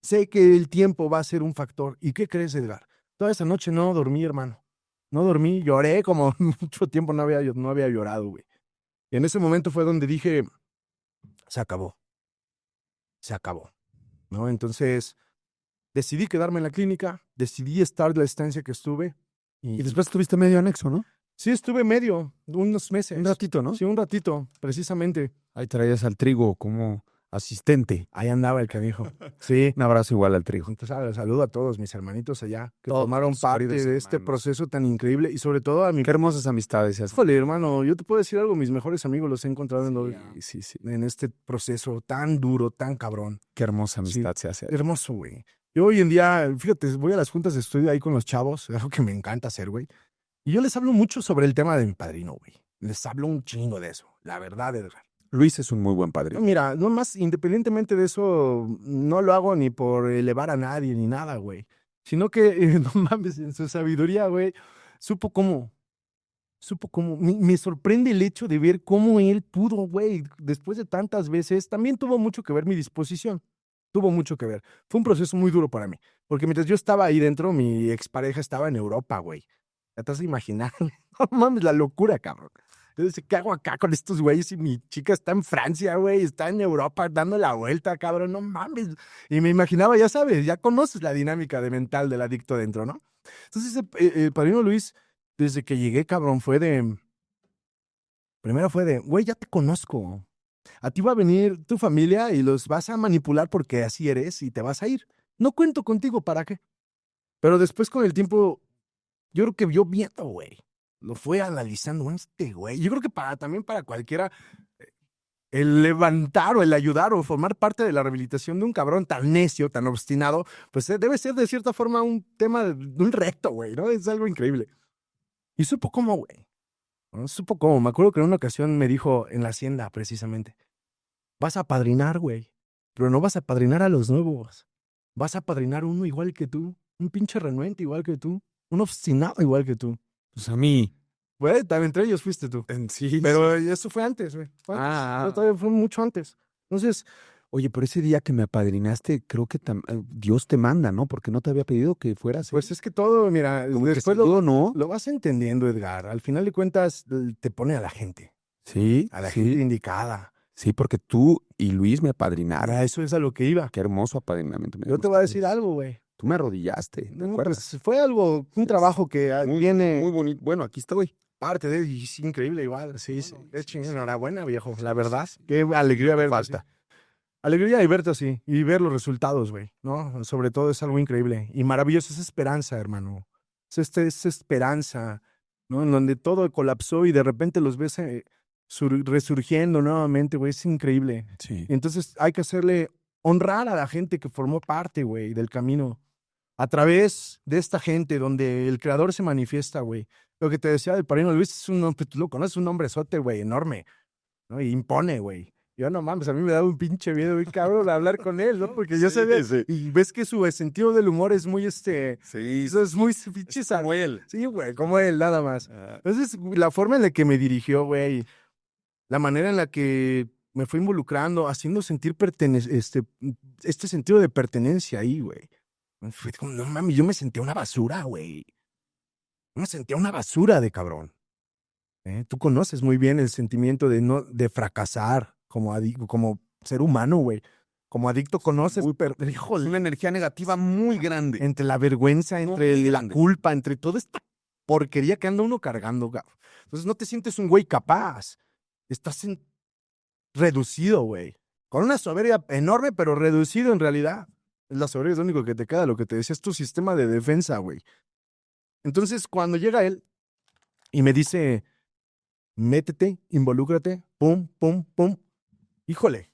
Sé que el tiempo va a ser un factor. ¿Y qué crees, Edgar? Toda esa noche no dormí, hermano. No dormí, lloré como mucho tiempo no había llorado, güey. Y en ese momento fue donde dije, se acabó, se acabó, ¿no? Entonces decidí quedarme en la clínica, decidí estar la estancia que estuve. Y después tuviste medio anexo, ¿no? Sí, estuve unos meses. Un ratito, ¿no? Sí, un ratito, precisamente. Ahí traías al Trigo como asistente. Ahí andaba el canijo. Sí. Un abrazo igual al Trigo. Entonces, saludo a todos mis hermanitos allá que Todos tomaron los parte queridos de este hermanos. proceso tan increíble y sobre todo a mi... Qué hermosas amistades se hacen. Híjole, hermano, yo te puedo decir algo, mis mejores amigos los he encontrado Sí, sí. en este proceso tan duro, tan cabrón. Qué hermosa Sí. amistad se hace. Hermoso, güey. Yo hoy en día, fíjate, voy a las juntas de estudio ahí con los chavos, es algo que me encanta hacer, güey. Y yo les hablo mucho sobre el tema de mi padrino, güey. Les hablo un chingo de eso, la verdad, Edgar. Luis es un muy buen No, padre. mira, no más, independientemente de eso, no lo hago ni por elevar a nadie ni nada, güey. Sino que, no mames, en su sabiduría, güey, supo cómo. Me sorprende el hecho de ver cómo él pudo, güey, después de tantas veces, también tuvo mucho que ver mi disposición. Tuvo mucho que ver. Fue un proceso muy duro para mí. Porque mientras yo estaba ahí dentro, mi expareja estaba en Europa, güey. Ya te vas a imaginar. No mames, la locura, cabrón. Entonces, ¿qué hago acá con estos güeyes? Y mi chica está en Francia, güey, está en Europa dando la vuelta, cabrón, no mames. Y me imaginaba, ya sabes, ya conoces la dinámica de mental del adicto dentro, ¿no? Entonces, el padrino Luis, desde que llegué, cabrón, primero fue de, güey, ya te conozco. A ti va a venir tu familia y los vas a manipular porque así eres y te vas a ir. No cuento contigo, ¿para qué? Pero después con el tiempo, yo creo que vio viendo, güey. Lo fue analizando, güey. Yo creo que también para cualquiera, el levantar o el ayudar o formar parte de la rehabilitación de un cabrón tan necio, tan obstinado, pues debe ser de cierta forma un tema de un reto, güey, ¿no? Es algo increíble. Y supo cómo, güey. ¿No? Supo cómo. Me acuerdo que en una ocasión me dijo en la hacienda, precisamente, vas a padrinar, güey. pero no vas a padrinar a los nuevos. Vas a padrinar uno igual que tú, un pinche renuente igual que tú, un obstinado igual que tú. Pues a mí. Güey, también entre ellos fuiste tú. Sí. Pero eso fue antes, güey. Todavía fue mucho antes. Entonces, Oye, pero ese día que me apadrinaste, creo que Dios te manda, ¿no? Porque no te había pedido que fueras. pues es que todo, mira, Como que después salió, ¿no? lo vas entendiendo, Edgar. Al final de cuentas, te pone a la gente Sí, gente indicada. sí, porque tú y Luis me apadrinaron. A eso es a lo que iba. Qué hermoso apadrinamiento. Yo te voy a decir algo, güey. Tú me arrodillaste, ¿te acuerdas? Pues fue algo, un trabajo que viene Muy bonito. Bueno, aquí estoy. parte de y es increíble igual. Sí, sí. Es chingón. Enhorabuena, viejo. La verdad. Qué alegría verte. Falta. Así. Alegría de verte así y ver los resultados, güey, ¿no? Sobre todo es algo increíble y maravilloso. Es esperanza, hermano. Es esperanza, ¿no? En donde todo colapsó y de repente los ves resurgiendo nuevamente, güey. Es increíble. Sí. Y entonces hay que honrar a la gente que formó parte, güey, del camino. A través de esta gente donde el creador se manifiesta, güey. Lo que te decía del Padrino Luis es un nombre, tú lo conoces, un hombrezote, güey, enorme, ¿no? Y impone, güey. Yo no mames, a mí me da un pinche miedo, güey, cabrón, hablar con él, ¿no? Porque yo sé, y ves que su sentido del humor es muy, Sí. eso es muy pinche Como él. Sí, güey, como él, nada más. Entonces, la forma en la que me dirigió, güey, la manera en la que me fue involucrando, haciendo sentir este sentido de pertenencia ahí, güey. Fue como, no mames, yo me sentía una basura, güey. Yo me sentía una basura de cabrón. Tú conoces muy bien el sentimiento de fracasar como ser humano, güey. Como adicto conoces, pero Es híjole, una energía negativa muy grande. entre la vergüenza, entre Muy la grande. culpa, entre toda esta porquería que anda uno cargando, cabrón. Entonces no te sientes un güey capaz. Estás reducido, güey. Con una soberbia enorme, pero reducido en realidad. La soberbia es lo único que te queda, lo que te decía es tu sistema de defensa, güey. Entonces, cuando llega él y me dice, métete, involúcrate, pum, pum, pum. Híjole,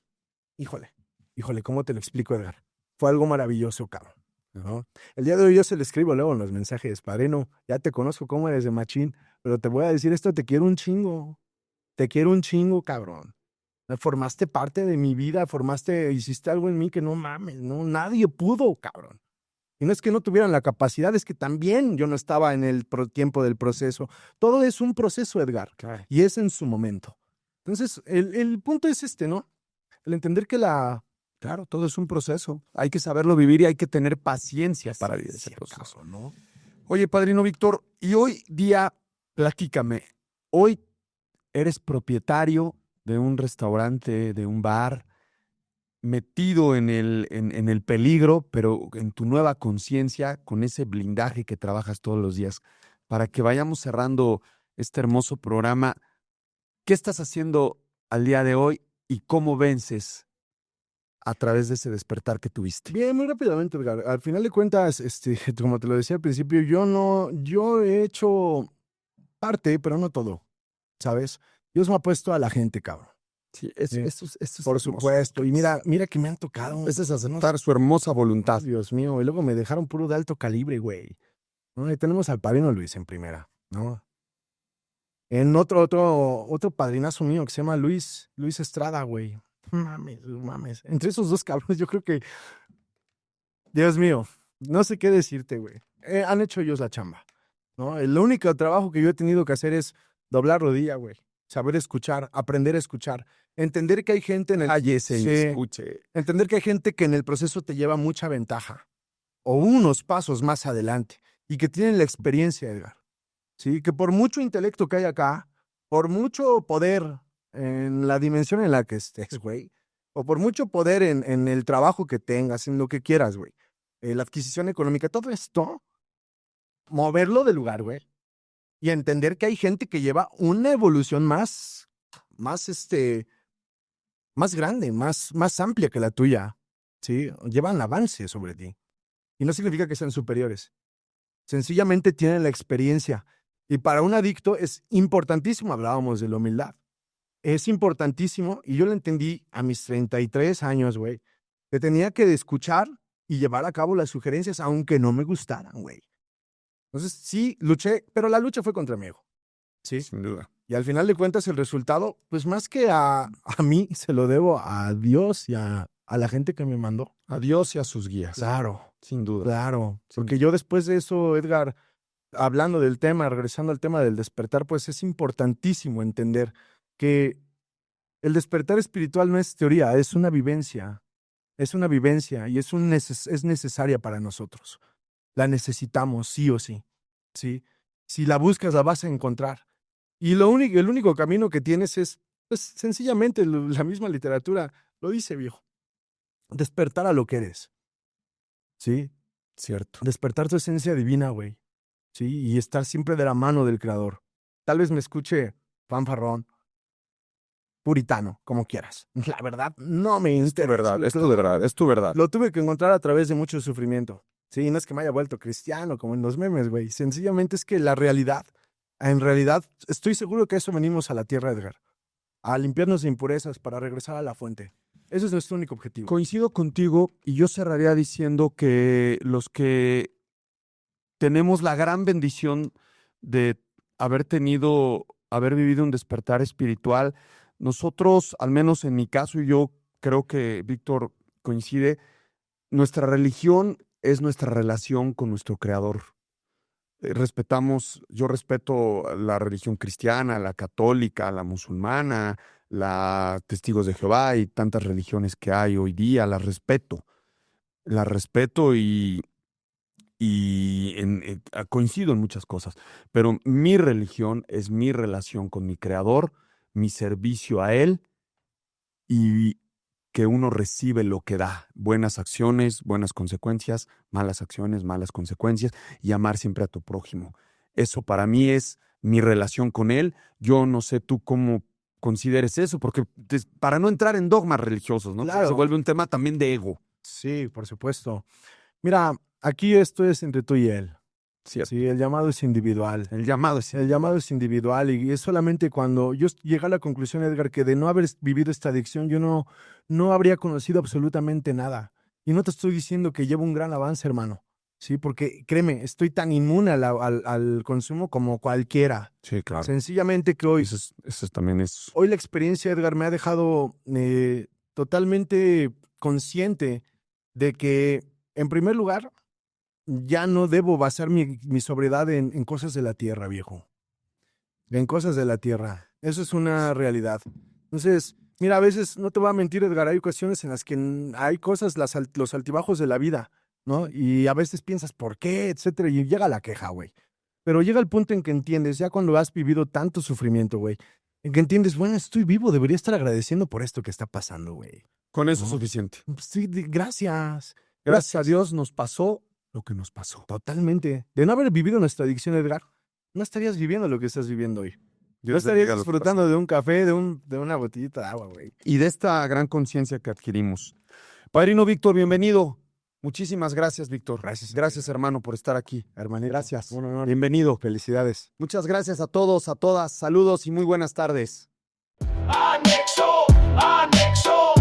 ¿cómo te lo explico, Edgar? Fue algo maravilloso, cabrón, ¿no? El día de hoy yo se le escribo luego en los mensajes, padrino, ya te conozco cómo eres de machín, pero te voy a decir esto, te quiero un chingo, cabrón. Formaste parte de mi vida, hiciste algo en mí que no mames, no, nadie pudo, cabrón. Y no es que no tuvieran la capacidad, es que también yo no estaba en el tiempo del proceso. Todo es un proceso, Edgar, Claro. y es en su momento. Entonces, el punto es ¿no? El entender que Claro, todo es un proceso. Hay que saberlo vivir y hay que tener paciencia para vivir ese proceso. cabrón, ¿no? Oye, padrino Víctor, y hoy día, platícame, hoy eres propietario de un restaurante, de un bar, metido en el peligro, pero en tu nueva conciencia, con ese blindaje que trabajas todos los días. Para que vayamos cerrando este hermoso programa, ¿qué estás haciendo al día de hoy y cómo vences a través de ese despertar que tuviste? Bien, muy rápidamente, Edgar. Al final de cuentas, como te lo decía al principio, yo he hecho parte, pero no todo, ¿sabes? Dios me ha puesto a la gente, cabrón. Sí, Sí. esto es Por hermoso. supuesto. Y mira que me han tocado. Ese es aceptar su hermosa voluntad. Dios mío, y luego me dejaron puro de alto calibre, güey. ¿No? Y tenemos al padrino Luis en primera, ¿no? En otro padrinazo mío que se llama Luis Estrada, güey. Mames. Entre esos dos cabrones, yo creo que, Dios mío, no sé qué decirte, güey. Han hecho ellos la chamba, ¿no? El único trabajo que yo he tenido que hacer es doblar rodilla, güey. Saber escuchar, aprender a escuchar. Entender que hay gente en el... Cállese y Sí. escuche. Entender que hay gente que en el proceso te lleva mucha ventaja o unos pasos más adelante y que tienen la experiencia, Edgar. Sí, que por mucho intelecto que hay acá, por mucho poder en la dimensión en la que estés, güey, o por mucho poder en el trabajo que tengas, en lo que quieras, güey, la adquisición económica, todo esto, moverlo del lugar, güey, y entender que hay gente que lleva una evolución más grande, más amplia que la tuya, ¿sí? Llevan avance sobre ti. Y no significa que sean superiores. Sencillamente tienen la experiencia. Y para un adicto es importantísimo, hablábamos de la humildad. Es importantísimo, y yo lo entendí a mis 33 años, güey, que tenía que escuchar y llevar a cabo las sugerencias, aunque no me gustaran, güey. Entonces, sí, luché, pero la lucha fue contra mi ego. Sí. Sin duda. Y al final de cuentas, el resultado, pues más que a mí, se lo debo a Dios y a a la gente que me mandó. A Dios y a sus guías. Claro, Sin duda. claro. Porque yo después de eso, Edgar, hablando del tema, regresando al tema del despertar, pues es importantísimo entender que el despertar espiritual no es teoría, es una vivencia. Es una vivencia y es necesaria para nosotros. La necesitamos sí o sí. ¿Sí? Si la buscas, la vas a encontrar. Y el único camino que tienes es, pues, sencillamente, la misma literatura lo dice, viejo. Despertar a lo que eres. ¿Sí? Cierto. Despertar tu esencia divina, güey. ¿Sí? Y estar siempre de la mano del Creador. Tal vez me escuche fanfarrón, puritano, como quieras. La verdad, no me interesa. Es tu verdad, es tu verdad. Lo tuve que encontrar a través de mucho sufrimiento. Sí, no es que me haya vuelto cristiano como en los memes, güey. Sencillamente es que en realidad, estoy seguro que a eso venimos a la tierra, Edgar. A limpiarnos de impurezas para regresar a la fuente. Ese es nuestro único objetivo. Coincido contigo y yo cerraría diciendo que los que tenemos la gran bendición de haber vivido un despertar espiritual, nosotros, al menos en mi caso, y yo creo que Víctor coincide, nuestra religión es nuestra relación con nuestro Creador. Yo respeto la religión cristiana, la católica, la musulmana, la Testigos de Jehová y tantas religiones que hay hoy día, las respeto. Las respeto y coincido en muchas cosas, pero mi religión es mi relación con mi Creador, mi servicio a Él y que uno recibe lo que da, buenas acciones, buenas consecuencias, malas acciones, malas consecuencias y amar siempre a tu prójimo. Eso para mí es mi relación con Él. Yo no sé tú cómo consideres eso, porque para no entrar en dogmas religiosos, ¿no? Claro. Se vuelve un tema también de ego. Sí, por supuesto. Mira, aquí esto es entre tú y él. Cierto. Sí, el llamado es individual. El llamado es El llamado es individual y es solamente cuando yo llegué a la conclusión, Edgar, que de no haber vivido esta adicción yo no habría conocido absolutamente nada. Y no te estoy diciendo que llevo un gran avance, hermano. Sí, porque créeme, estoy tan inmune al consumo como cualquiera. Sí, claro. Sencillamente que hoy, Eso también es... hoy la experiencia, Edgar, me ha dejado totalmente consciente de que, en primer lugar, ya no debo basar mi sobriedad en cosas de la tierra, viejo. En cosas de la tierra. Eso es una realidad. Entonces, mira, a veces, no te voy a mentir, Edgar, hay ocasiones en las que hay cosas, los altibajos de la vida, ¿no? Y a veces piensas, ¿por qué? Etcétera, y llega la queja, güey. Pero llega el punto en que entiendes, ya cuando has vivido tanto sufrimiento, güey, en que entiendes, bueno, estoy vivo, debería estar agradeciendo por esto que está pasando, güey. Con eso es ¿No? suficiente. Sí, gracias. Gracias a Dios nos pasó lo que nos pasó. Totalmente. De no haber vivido nuestra adicción, Edgar, no estarías viviendo lo que estás viviendo hoy. No estarías disfrutando de un café, de una botellita de agua, güey. Y de esta gran conciencia que adquirimos. Padrino Víctor, bienvenido. Muchísimas gracias, Víctor. Gracias, hermano, por estar aquí. Hermanito. Gracias. Un honor. Bienvenido. Felicidades. Muchas gracias a todos, a todas. Saludos y muy buenas tardes. Anexo, anexo.